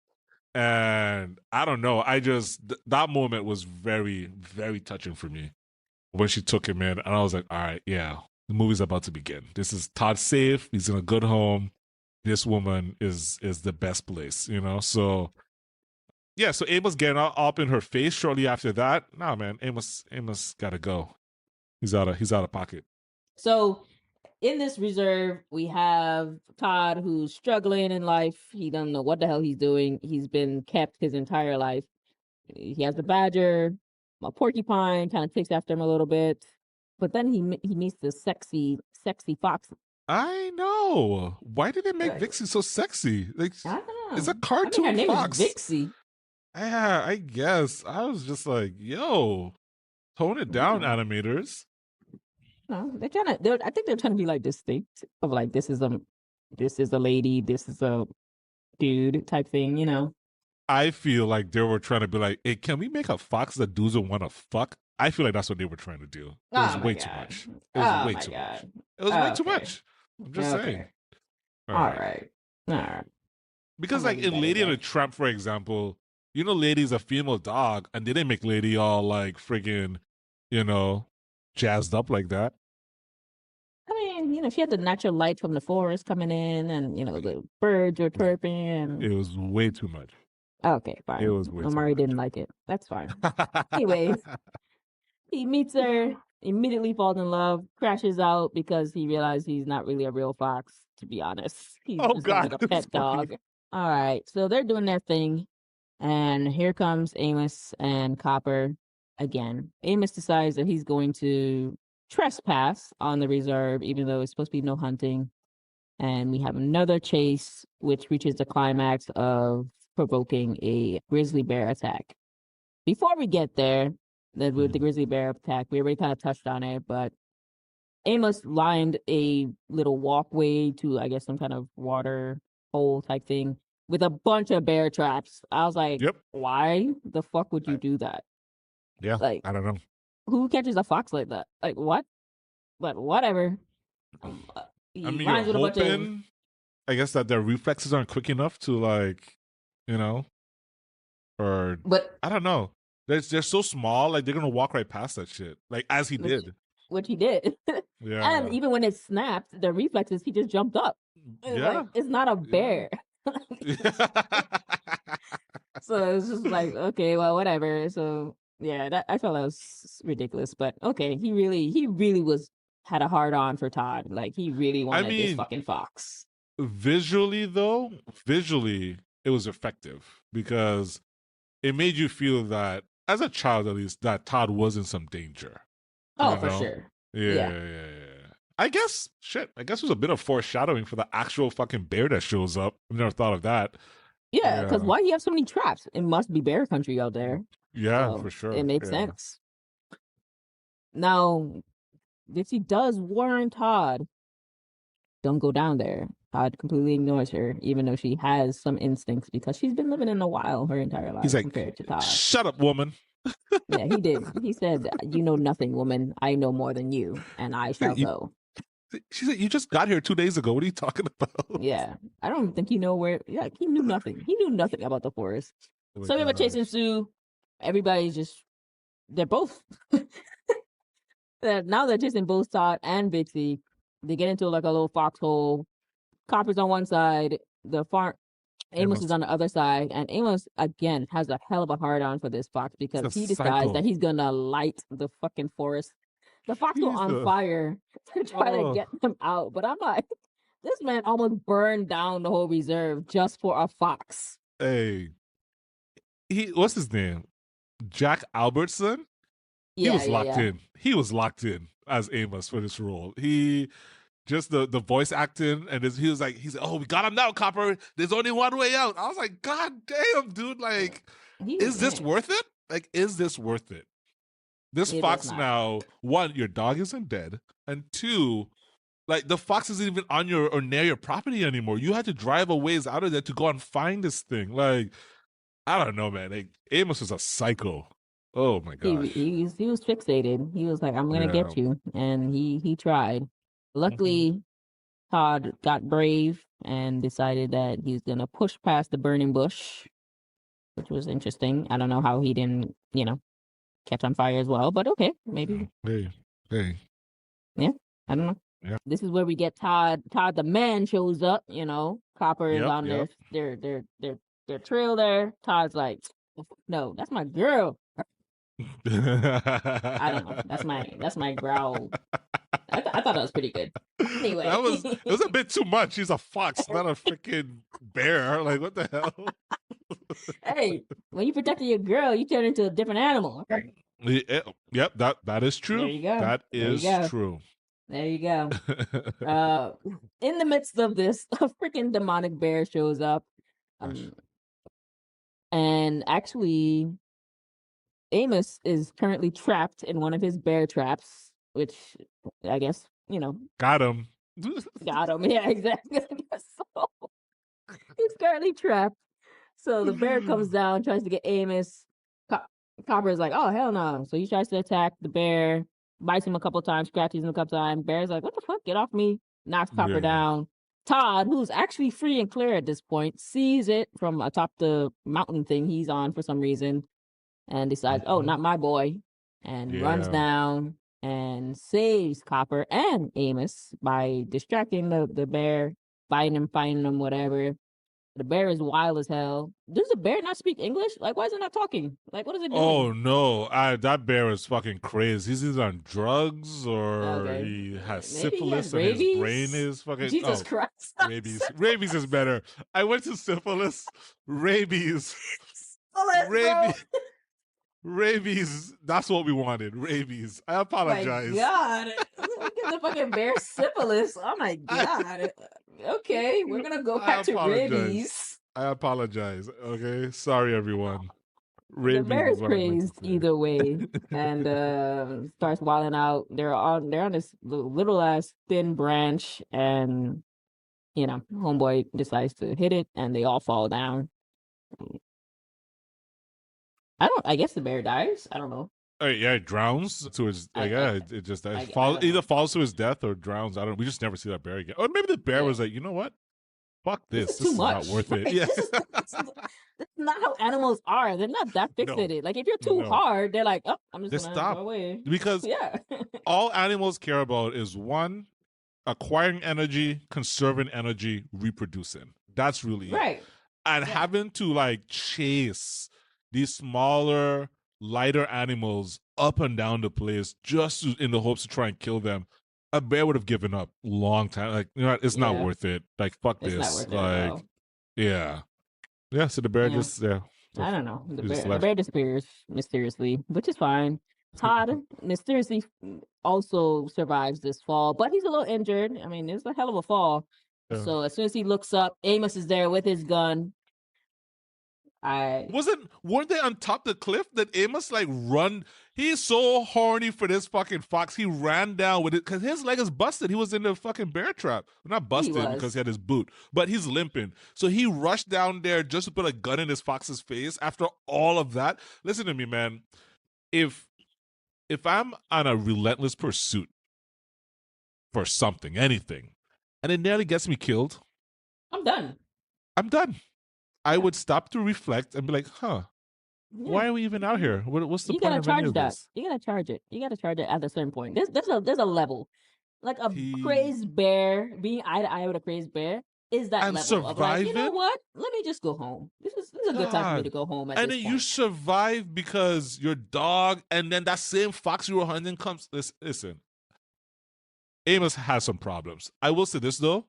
And I don't know, that moment was very, very touching for me when she took him in, and I was like, all right, yeah, the movie's about to begin. This is Todd safe. He's in a good home. This woman is the best place. So yeah, so Amos getting up in her face shortly after that. Nah, man, Amos gotta go. He's out of pocket. So in this reserve, we have Todd who's struggling in life. He doesn't know what the hell he's doing. He's been kept his entire life. He has a badger, a porcupine, kind of takes after him a little bit. But then he meets this sexy fox I know. Why did they make Like, Vixie so sexy? Like, I don't it's a know. I mean, her cartoon name is fox. Vixie. Yeah, I guess. I was just like, yo, tone it down, Yeah. animators. No, they're trying to. I think they're trying to be like distinct of like this is a lady, this is a dude type thing. You know. I feel like they were trying to be like, hey, can we make a fox that dudes don't want to fuck? I feel like that's what they were trying to do. It was Oh my way too god. much. It was Oh way my too much. god. It was way too Okay. much. I'm just saying. Okay. All All right. right. All right. Because I'm gonna like leave in that in Lady and there. the Tramp, for example, you know, Lady's a female dog, and they didn't make Lady all like friggin', you know, jazzed up like that. I mean, she had the natural light from the forest coming in, and the birds were chirping. And It was way too much. okay, It fine. was way too Omari much. didn't like it. That's fine. Anyways, he meets her, immediately falls in love, crashes out because he realized he's not really a real fox. To be honest, he's Oh just kind of God, like a it was pet funny. dog. All right, so they're doing their thing, and here comes Amos and Copper again. Amos decides that he's going to trespass on the reserve, even though it's supposed to be no hunting. And we have another chase, which reaches the climax of provoking a grizzly bear attack. Before we get there, with the grizzly bear attack, we already kind of touched on it, but Amos lined a little walkway to, I guess, some kind of water hole type thing with a bunch of bear traps. I was like, Yep. why the fuck would you do that? Yeah. Like, I don't know. who catches a fox like that? Like, what? But whatever. I He mean, you're lines with a bunch of. hoping, I guess, that their reflexes aren't quick enough to like, you know, or But I don't know. They're so small, like they're gonna walk right past that shit, like as he which, did. which he did. And Yeah. even when it snapped, the reflexes, he just jumped up. Yeah. Like, it's not a Yeah. bear. So it's just like, okay, well, whatever. So yeah, that I felt that was ridiculous. But okay, he really had a hard on for Todd. Like he really I wanted this mean, fucking fox. visually though, it was effective because it made you feel that, as a child at least, that Todd was in some danger. Oh, You for know? sure. Yeah, Yeah. yeah, yeah. I guess I guess it was a bit of foreshadowing for the actual fucking bear that shows up. I've never thought of that. Yeah, because Yeah. why do you have so many traps? It must be bear country out there. Yeah, So for it sure. makes Yeah. sense. Now, Dixie does warn Todd, don't go down there. Todd completely ignores her, even though she has some instincts because she's been living in the wild her entire He's life like, compared to Todd. shut up, woman. Yeah, he did. He said, "You know nothing, woman. I know more than you, and I shall go." She said, you just got here 2 days ago. What are you talking about? Yeah, I don't think you know where. Yeah, he knew nothing. He knew nothing about the forest. Oh So we have a chase gosh. ensue. Everybody's just. They're both. Now they're chasing both Todd and Vixie. They get into like a little foxhole. Copper's on one side. The farm. Amos is on the other side, and Amos again has a hell of a hard on for this fox because he decides that he's gonna light the fucking forest. The fox was on fire to try to get them out, but I'm like, this man almost burned down the whole reserve just for a fox. Hey, what's his name? Jack Albertson. He was locked in. He was locked in as Amos for this role. He just the voice acting, and he's like, oh, we got him now, Copper. There's only one way out. I was like, God damn, dude. Like, is this worth it? Like, is this worth it? This fox now, one, your dog isn't dead, and two, like the fox isn't even on your or near your property anymore. You had to drive a ways out of there to go and find this thing. Like, I don't know, man. Like, Amos was a psycho. Oh my gosh. He was fixated. He was like, I'm gonna get you. And he tried. Luckily, Todd got brave and decided that he's gonna push past the burning bush, which was interesting. I don't know how he didn't, catch on fire as well, but okay, maybe. Hey. Yeah, I don't know. Yeah. This is where we get Todd. Todd the man shows up, Copper is on their trail there. Todd's like, no, that's my girl. I don't know. That's my growl. I thought that was pretty good. Anyway, it was a bit too much. He's a fox, not a freaking bear. Like, what the hell? Hey, when you protect your girl, you turn into a different animal. Yep, that is true. There you go. That is true. There you go. In the midst of this, a freaking demonic bear shows up. And actually, Amos is currently trapped in one of his bear traps, which I guess, Got him. got him. Yeah, exactly. I guess so. He's currently trapped. So the bear comes down, tries to get Amos. Copper's like, oh, hell no. So he tries to attack the bear, bites him a couple times, scratches him a couple times. Bear's like, what the fuck? Get off me. Knocks Copper down. Todd, who's actually free and clear at this point, sees it from atop the mountain thing he's on for some reason and decides, oh, not my boy, and runs down and saves Copper and Amos by distracting the bear, biting him, finding him, whatever. The bear is wild as hell. Does the bear not speak English? Like, why is it not talking? Like, what is it doing? Oh no, that bear is fucking crazy. He's either on drugs or he has syphilis and his brain is fucking. Jesus Christ! Rabies is better. I went to syphilis, rabies, rabies. That's what we wanted. Rabies. I apologize. My God, get the fucking bear syphilis. Oh my God. Okay, we're gonna go back to rabies. I apologize. Okay, sorry everyone. Rabies the bear is crazed either way, and starts wilding out. They're on this little ass thin branch, and homeboy decides to hit it, and they all fall down. I guess the bear dies. I don't know. Yeah, it drowns to his. It just either falls to his death or drowns. I don't. We just never see that bear again. Or maybe the bear was like, you know what? Fuck this. This is not worth it. Yeah. This is not how animals are. They're not that fixated. Like if you're too hard, they're like, oh, I'm just gonna go away. Because all animals care about is one, acquiring energy, conserving energy, reproducing. That's really it. And having to like chase these smaller, lighter animals up and down the place just in the hopes to try and kill them. A bear would have given up long time. Like, it's not worth it. Like, fuck this. Like, yeah. So the bear just I don't know. The bear disappears mysteriously, which is fine. Todd mysteriously also survives this fall, but he's a little injured. I mean, it's a hell of a fall. So as soon as he looks up, Amos is there with his gun. Weren't they on top of the cliff that Amos like run? He's so horny for this fucking fox. He ran down with it because his leg is busted. He was in the fucking bear trap. Not busted because he had his boot, but he's limping. So he rushed down there just to put a gun in his fox's face. After all of that, listen to me, man. If I'm on a relentless pursuit for something, anything, and it nearly gets me killed, I'm done. I would stop to reflect and be like, why are we even out here? What's the point of any of this? You gotta charge it. You gotta charge it at a certain point. There's a level. Like a crazed bear, being eye to eye with a crazed bear is that and level surviving? Of like, you know what? Let me just go home. This is a good time for me to go home. And then you survive because your dog, and then that same fox you were hunting comes. Listen, Amos has some problems. I will say this though.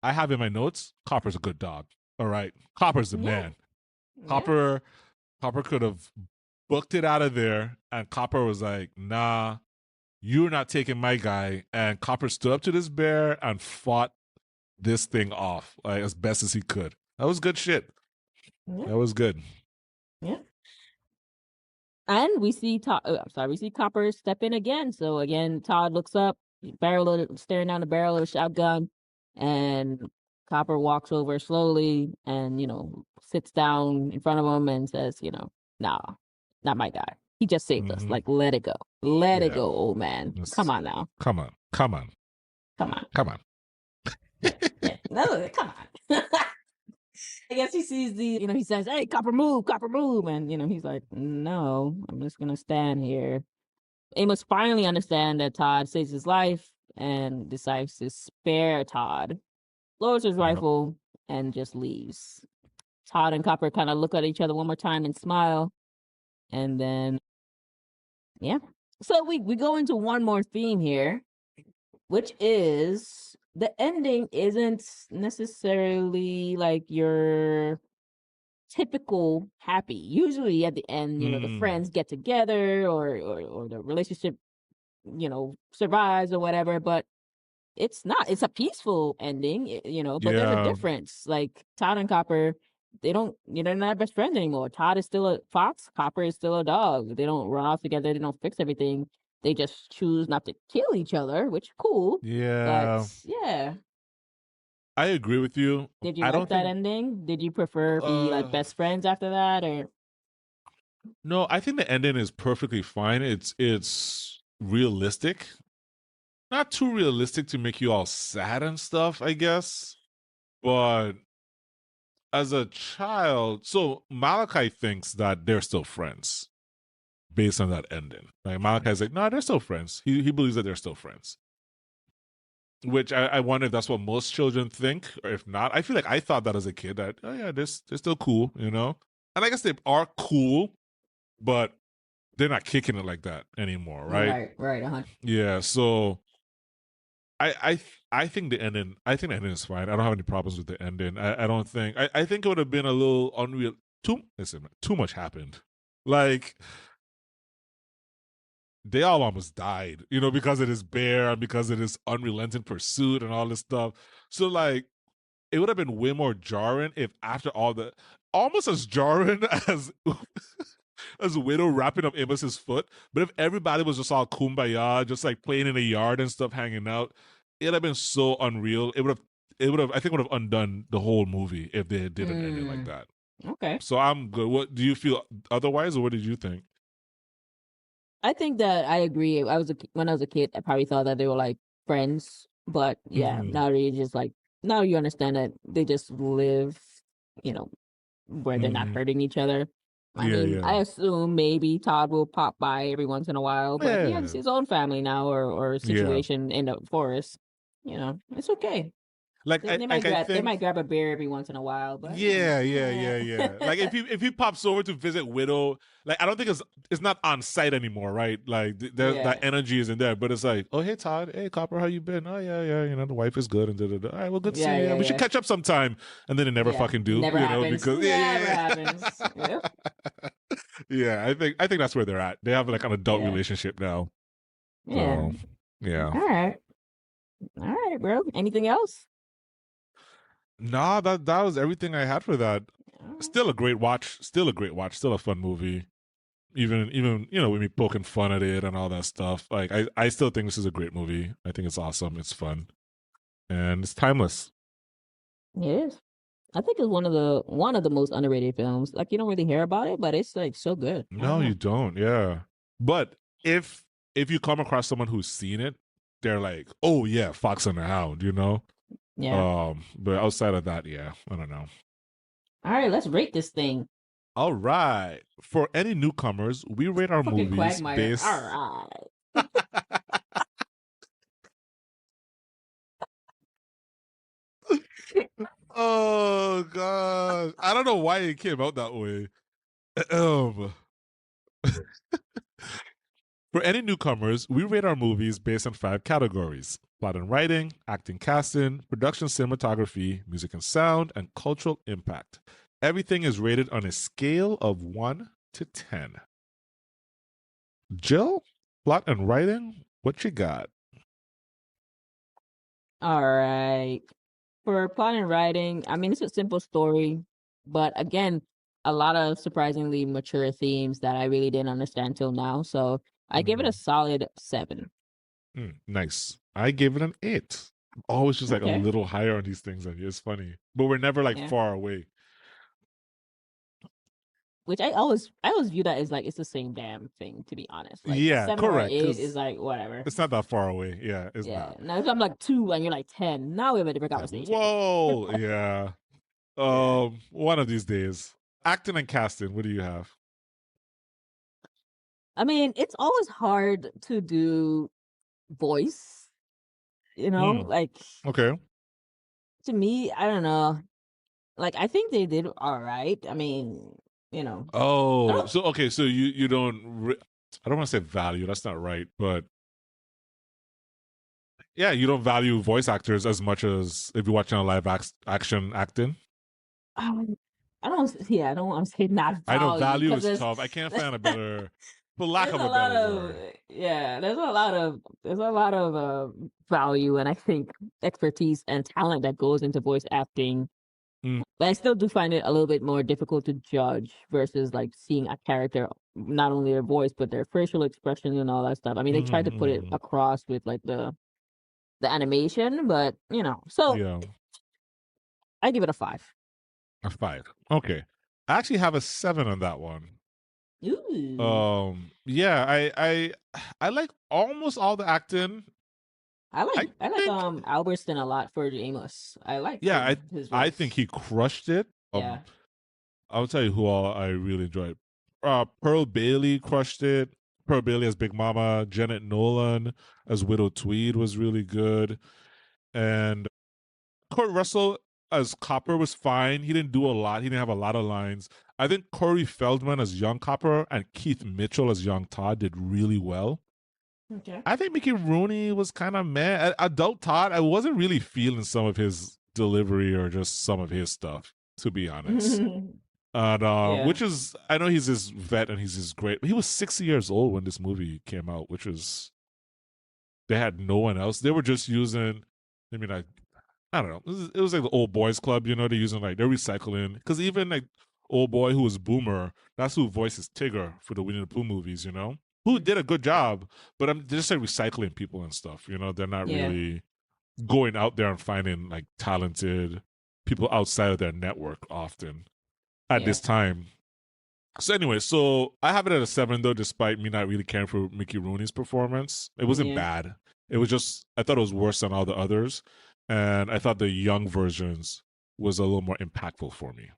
I have in my notes, Copper's a good dog. All right. Copper's the man. Copper could have booked it out of there, and Copper was like, nah, you're not taking my guy. And Copper stood up to this bear and fought this thing off like as best as he could. That was good shit. That was good. Yeah. And we see Copper step in again. So again, Todd looks up, staring down the barrel of a shotgun, and Copper walks over slowly and, sits down in front of him and says, nah, not my guy. He just saved us. Like, let it go. Let it go, old man. Come on now. Come on. No, come on. I guess he sees he says, hey, Copper move. And, he's like, no, I'm just going to stand here. Amos finally understands that Todd saves his life and decides to spare Todd. Lowers his rifle and just leaves. Todd and Copper kind of look at each other one more time and smile. And then, So we go into one more theme here, which is the ending isn't necessarily like your typical happy. Usually at the end, the friends get together or the relationship survives or whatever, but it's not. It's a peaceful ending, but there's a Yeah. difference. Like Todd and Copper, they're not best friends anymore. Todd is still a fox, Copper is still a dog. They don't run off together, they don't fix everything. They just choose not to kill each other, which is cool. But Yeah. yeah. I agree with you. Did you I like don't that think ending? Did you prefer be like uh best friends after that, or no, I think the ending is perfectly fine. It's realistic. Not too realistic to make you all sad and stuff, I guess. But as a child, so Malachi thinks that they're still friends based on that ending. Like Malachi's like, no, they're still friends. He believes that they're still friends. Which I wonder if that's what most children think, or if not. I feel like I thought that as a kid that oh yeah, they're still cool, you know? And I guess they are cool, but they're not kicking it like that anymore, right? right, 100. Yeah, so I think the ending is fine. I don't have any problems with the ending. I don't think I think it would have been a little unreal. Too much happened. Like they all almost died, because of this bear and because of this unrelenting pursuit and all this stuff. So like it would have been way more jarring if after all the almost as jarring as as Widow wrapping up Amos's foot. But if everybody was just all kumbaya, just like playing in the yard and stuff, hanging out, it'd have been so unreal. I think it would have undone the whole movie if they didn't end it like that. Okay. So I'm good. What do you feel otherwise, or what did you think? I think that I agree. When I was a kid, I probably thought that they were like friends, but yeah, Mm-hmm. now you understand that they just live, you know, where they're not Mm-hmm. hurting each other. I Yeah, mean, yeah, I assume maybe Todd will pop by every once in a while, but he has yeah, his own family now, or a yeah. situation in the forest. It's okay. Like They, I they like might I grab they think might grab a bear every once in a while, but Yeah. Like if he pops over to visit Widow, like I don't think it's not on site anymore, right? Like that yeah, energy isn't there. But it's like, oh hey Todd, hey Copper, how you been? Oh yeah, the wife is good and da da da. All right, well good to yeah, see you. yeah, We should yeah, catch up sometime, and then they never yeah. fucking do, Never happens. because Never happens. Yep. yeah. I think that's where they're at. They have like an adult Yeah. relationship now. Yeah. So yeah. All right. All right, bro. Anything else? Nah, that was everything I had for that. Uh, Still a great watch. Still a great watch. Still a fun movie. Even with me poking fun at it and all that stuff. Like I still think this is a great movie. I think it's awesome. It's fun and it's timeless. It is. I think it's one of the most underrated films. Like you don't really hear about it, but it's like so good. I don't No, you know. don't. Yeah, but if you come across someone who's seen it, they're like, oh yeah, Fox and the Hound. Yeah. But outside of that, yeah, I don't know. All right, let's rate this thing. All right. For any newcomers, we rate our Fucking movies Quagmire. All based. right. Oh gosh, I don't know why it came out that way. Um, For any newcomers, we rate our movies based on 5 categories: plot and writing, acting, casting, production, cinematography, music and sound, and cultural impact. Everything is rated on a scale of 1 to 10. Jill, plot and writing, what you got? All right. For plot and writing, I mean, it's a simple story, but again, a lot of surprisingly mature themes that I really didn't understand till now. So I give it a Mm, solid 7. nice. I gave it an 8. Always just like a Okay. little higher on these things, and it's funny. But we're never like Yeah. far away. Which I always view that as like it's the same damn thing, to be honest. Like a Yeah, 7 or an correct. 8 is Because like whatever. it's not that far away. Yeah, it's Yeah. not. Now if I'm like 2 and you're like 10, now we have a different conversation. Whoa, yeah. Yeah. One of these days. Acting and casting, what do you have? I mean, it's always hard to do voice, Hmm. like Okay. to me, I don't know. Like I think they did all right. I mean, I Oh, don't so okay, so you don't. I don't want to say value. That's not right, but yeah, you don't value voice actors as much as if you're watching a action acting. um, I don't yeah, I don't want to say not I know value value because is there's tough. I can't find a better for lack there's of a a lot better of word. value and I think expertise and talent that goes into voice acting. Mm, But I still do find it a little bit more difficult to judge versus like seeing a character, not only their voice but their facial expressions and all that stuff. I mean, they tried to put it mm, across with like the animation, but so yeah, I give it a 5. a 5. Okay, I actually have a 7 on that one. Ooh. Yeah, I like almost all the acting. I I like think, Alberston a lot for Amos. I like yeah, his I think voice. he crushed it. Yeah. I'll tell you who all I really enjoyed. Pearl Bailey crushed it. Pearl Bailey as Big Mama. Janet Nolan as Widow Tweed was really good. And Kurt Russell as Copper was fine. He didn't do a lot. He didn't have a lot of lines. I think Corey Feldman as young Copper and Keith Mitchell as young Todd did really well. Okay. I think Mickey Rooney was kind of meh. Adult Todd, I wasn't really feeling some of his delivery or just some of his stuff, to be honest. And Yeah. which is, I know he's this vet and he's this great. But he was 60 years old when this movie came out, which was, they had no one else. They were just using, I mean, I don't know. It was like the old boys club, you know. They're using like they're recycling because even like old boy who was Boomer, that's who voices Tigger for the Winnie the Pooh movies, you know, who did a good job. But they're just like recycling people and stuff, you know. They're not Yeah. really going out there and finding like talented people outside of their network often at this time. So anyway, so I have it at a 7 though, despite me not really caring for Mickey Rooney's performance. It wasn't Yeah. bad. It was just I thought it was worse than all the others, and I thought the young versions was a little more impactful for me.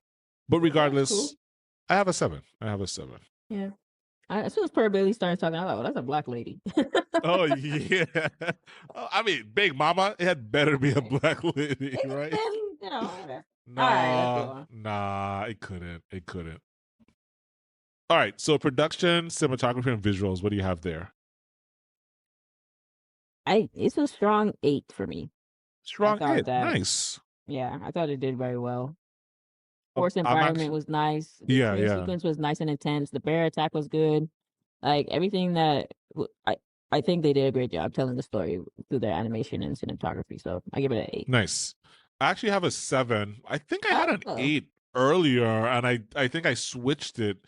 But regardless, Cool. I have a 7. I have a 7. Yeah. As soon as Pearl Bailey started talking, I was like, "Oh, that's a black lady." Oh yeah. I mean, Big Mama, it had better be a black lady, right? Whatever. All right, let's go Nah, on. nah, it couldn't. It couldn't. All right, so production, cinematography, and visuals. What do you have there? It's a strong 8 for me. I Strong thought 8. that, Nice. yeah, I thought it did very well. Force I'm environment actually, was nice. The yeah, train yeah, sequence was nice and intense. The bear attack was good. Like everything I think they did a great job telling the story through their animation and cinematography. So I give it an 8. nice. I actually have a 7. I think I had an Oh, 8 earlier, and I think I switched it.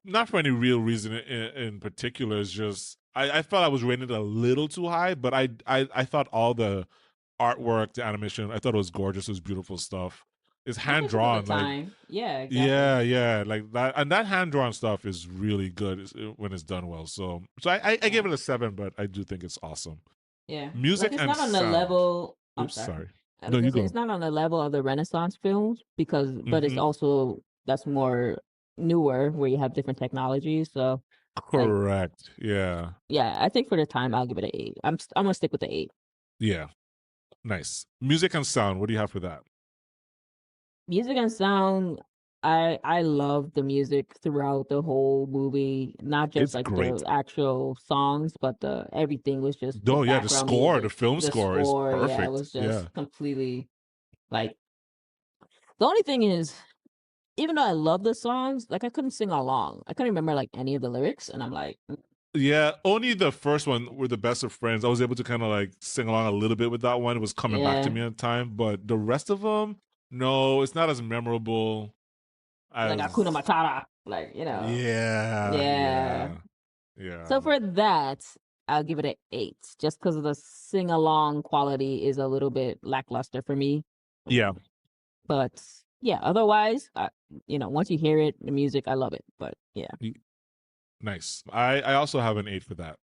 Not for any real reason in particular. It's just I felt I was rating it a little too high, but I thought all the artwork, the animation, I thought it was gorgeous. It was beautiful stuff. It's hand especially for the drawn, like time. Yeah, exactly. yeah, yeah, like that, and that hand drawn stuff is really good when it's done well. So I give Yeah, it a 7, but I do think it's awesome. yeah. Like Music it's and not on the sound. level. I'm Oops, sorry. sorry. I No, was you gonna say go. it's not on the level of the Renaissance films but it's Mm-hmm. also that's more newer where you have different technologies. So like Correct. Yeah. yeah, I think for the time I'll give it an 8. I'm gonna stick with the 8. Yeah. Nice. Music and sound. What do you have for that? Music and sound, I love the music throughout the whole movie, not just It's like great. the actual songs, but the everything was just the No, yeah, the background score, the music, film the score is score, yeah, it perfect. was Yeah. just completely like the only thing is even though I love the songs, like I couldn't sing along. I couldn't remember like any of the lyrics and I'm like Yeah, only the first one were the best of friends. I was able to kind of like sing along a little bit with that one. It was coming back to yeah, me at the time, but the rest of them, no, it's not as memorable like Hakuna as Matata, yeah, yeah. yeah, yeah, So for that, I'll give it an 8, just because of the sing along quality is a little bit lackluster for me. yeah. But yeah, otherwise, once you hear it, the music, I love it. But yeah, Nice. I also have an 8 for that.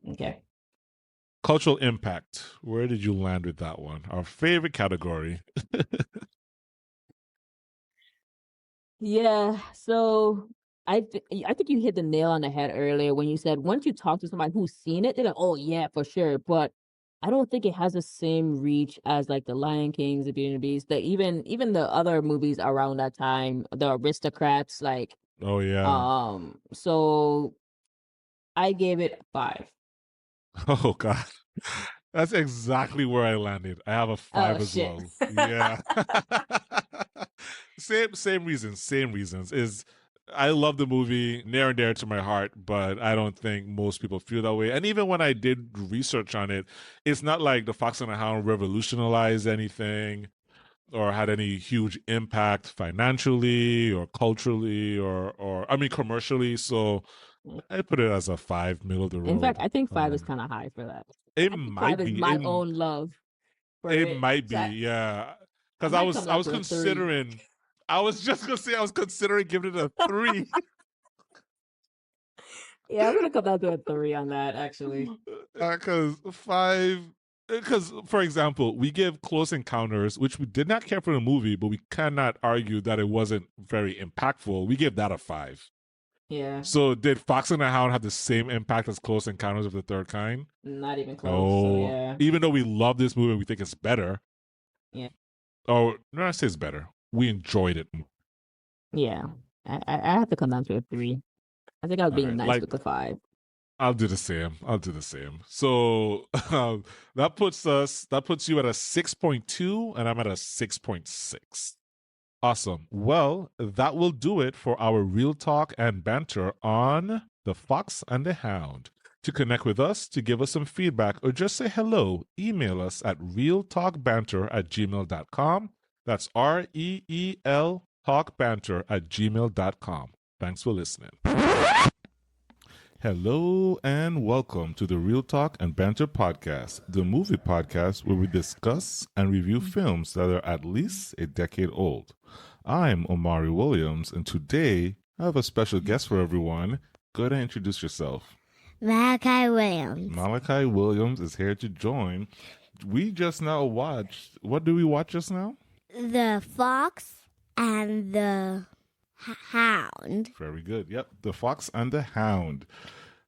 okay. Cultural impact. Where did you land with that one? Our favorite category. Yeah, so I think you hit the nail on the head earlier when you said once you talk to somebody who's seen it, they're like, "Oh yeah, for sure." But I don't think it has the same reach as like the Lion Kings, the Beauty and the Beast, even the other movies around that time, the Aristocrats, like Oh yeah. so I gave it 5. Oh god. That's exactly where I landed. I have a Oh 5 as shit. well. Yeah. Same reasons, same reasons. Is I love the movie, near and dear to my heart, but I don't think most people feel that way. And even when I did research on it, it's not like The Fox and the Hound revolutionized anything or had any huge impact financially or culturally or I mean commercially. So I put it as a 5, middle of the road. In fact, I think 5 is kind of high for that. It I think might 5 is be. my own love for It it. might be, So yeah. I Because might come I down was to a 3. considering. I was just gonna say I was considering giving it a 3. Yeah, I'm gonna come down to a 3 on that, actually. Because 5. Because, for example, we give Close Encounters, which we did not care for the movie, but we cannot argue that it wasn't very impactful. We gave that a 5. Yeah. So did Fox and the Hound have the same impact as Close Encounters of the Third Kind? Not even close. So yeah. Even though we love this movie, we think it's better. Yeah. Oh, no, I say it's better. We enjoyed it. Yeah. I have to come down to a 3. I think I was being nice with the 5. I'll do the same. So that puts you at a 6.2 and I'm at a 6.6. Awesome. Well, that will do it for our real talk and banter on The Fox and the Hound. To connect with us, to give us some feedback, or just say hello, email us at realtalkbanter@gmail.com. That's REEL talkbanter@gmail.com. Thanks for listening. Hello and welcome to the Real Talk and Banter podcast, the movie podcast where we discuss and review films that are at least a decade old. I'm Omari Williams, and today I have a special guest for everyone. Go ahead and introduce yourself. Malachi Williams. Malachi Williams is here to join. We just now watched, what did we watch just now? The Fox and the Hound. Very good. Yep, The Fox and the Hound.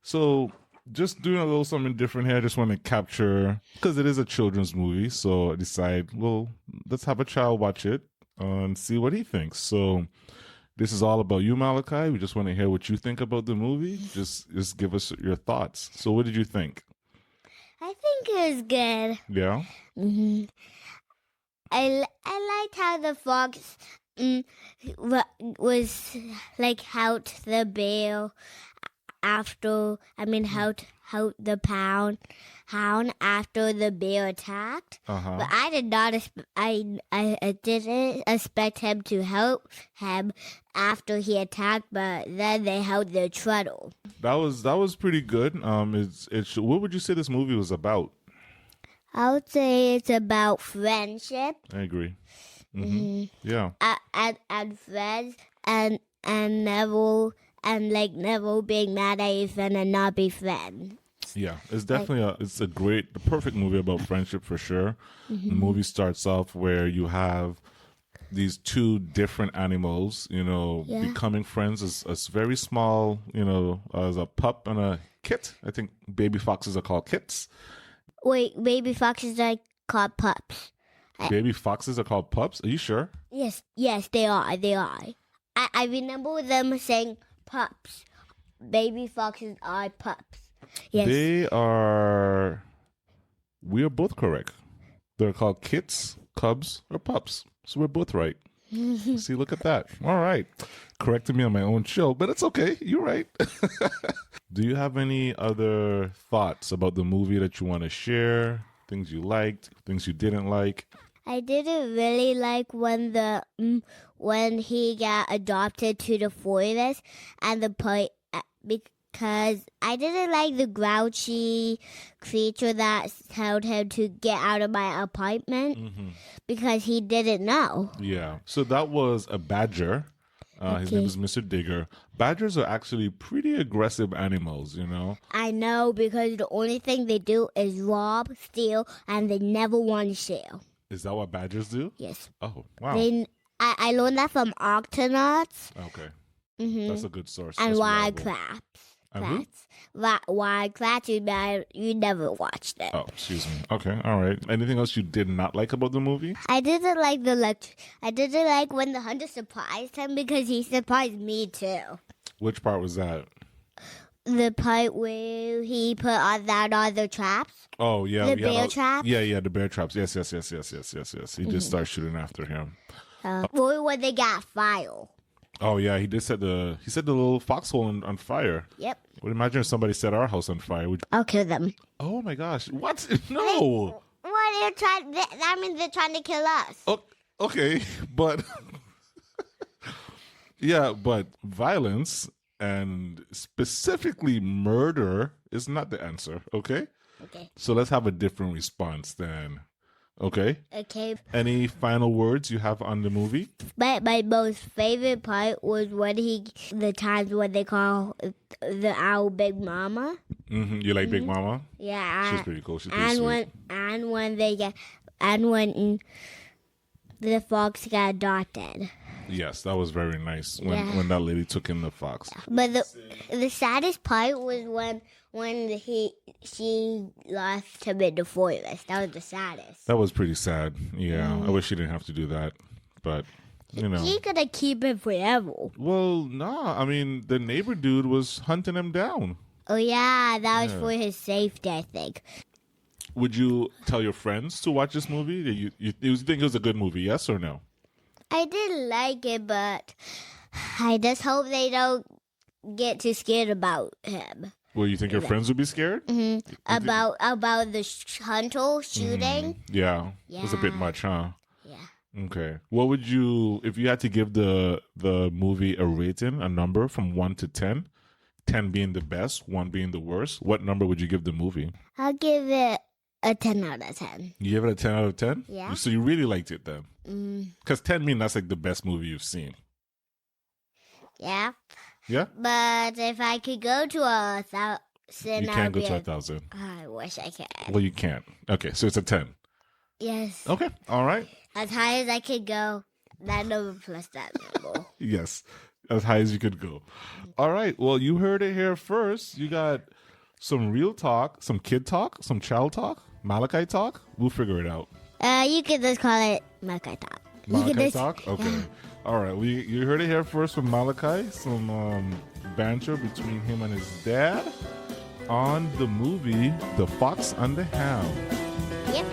So just doing a little something different here. I just want to capture, because it is a children's movie, so I decide, well, let's have a child watch it and see what he thinks. So this is all about you, Malachi. We just want to hear what you think about the movie. Just give us your thoughts. So what did you think? I think it was good. Yeah? Mm-hmm. I liked how the fox was like out the bear after, how the hound after the bear attacked. Uh-huh. But I did not. I didn't expect him to help him after he attacked. But then they held their trouble. That was pretty good. What would you say this movie was about? I would say it's about friendship. I agree. Mm-hmm. Yeah. And friends and never being mad at your friend and not be friends. Yeah, it's definitely the perfect movie about friendship for sure. Mm-hmm. The movie starts off where you have these two different animals, becoming friends as very small, as a pup and a kit. I think baby foxes are called kits. Wait, baby foxes are called pups. Baby foxes are called pups? Are you sure? Yes, they are. I remember them saying pups. Baby foxes are pups. Yes. We are both correct. They're called kits, cubs, or pups. So we're both right. See, look at that. All right. Correcting me on my own show, but it's okay. You're right. Do you have any other thoughts about the movie that you want to share? Things you liked, things you didn't like? I didn't really like when he got adopted to the forest and the part because I didn't like the grouchy creature that told him to get out of my apartment because he didn't know. Yeah. So that was a badger. His name is Mr. Digger. Badgers are actually pretty aggressive animals, I know, because the only thing they do is rob, steal, and they never want to share. Is that what badgers do? Yes. Oh, wow. I learned that from Octonauts. Okay. Mm-hmm. That's a good source. And That's Wild reliable. Kratts. Wild Kratts, you never watched it. Oh, excuse me. Okay, all right. Anything else you did not like about the movie? I didn't like when the hunter surprised him because he surprised me too. Which part was that? The part where he put on that other traps. Oh, yeah. The bear traps? Yeah, the bear traps. Yes. He just starts shooting after him. Or when they got fire. Oh yeah, he set the little foxhole on fire. Yep. Well, imagine if somebody set our house on fire. I'll kill them. Oh my gosh! What? No. What they're trying? That means they're trying to kill us. Oh, okay, but yeah, but violence and specifically murder is not the answer. Okay. Okay. So let's have a different response then. Okay. Okay. Any final words you have on the movie? But my most favorite part was the times when they call the owl Big Mama. You like Big Mama? Yeah. She's pretty cool. She's pretty sweet. When the fox got adopted. Yes, that was very nice when that lady took in the fox. But the saddest part was when she lost him in the forest. That was the saddest. That was pretty sad. Yeah, I wish she didn't have to do that, but you know. She's gonna keep him forever. Well, nah. I mean, the neighbor dude was hunting him down. Oh yeah, that was for his safety, I think. Would you tell your friends to watch this movie? You think it was a good movie? Yes or no? I did like it, but I just hope they don't get too scared about him. Well, you think your friends would be scared? Mm-hmm. About the hunter shooting? Yeah. It's a bit much, huh? Yeah. Okay. What would you, if you had to give the movie a rating, a number from 1 to 10, 10 being the best, 1 being the worst, what number would you give the movie? I'll give it a 10 out of 10. You give it a 10 out of 10? Yeah. So you really liked it then? Because 10 means that's like the best movie you've seen. Yeah. Yeah? But if I could go to 1,000, You can't go to 1,000. I wish I could. Well, you can't. Okay, so it's a 10. Yes. Okay, all right. As high as I could go. That number plus that number. Yes, as high as you could go. All right, well, you heard it here first. You got some real talk, some kid talk, some child talk, Malachi talk. We'll figure it out. You could just call it Malachi talk. Malachi talk? Okay. All right, you heard it here first from Malachi. Some banter between him and his dad on the movie The Fox and the Hound. Yep.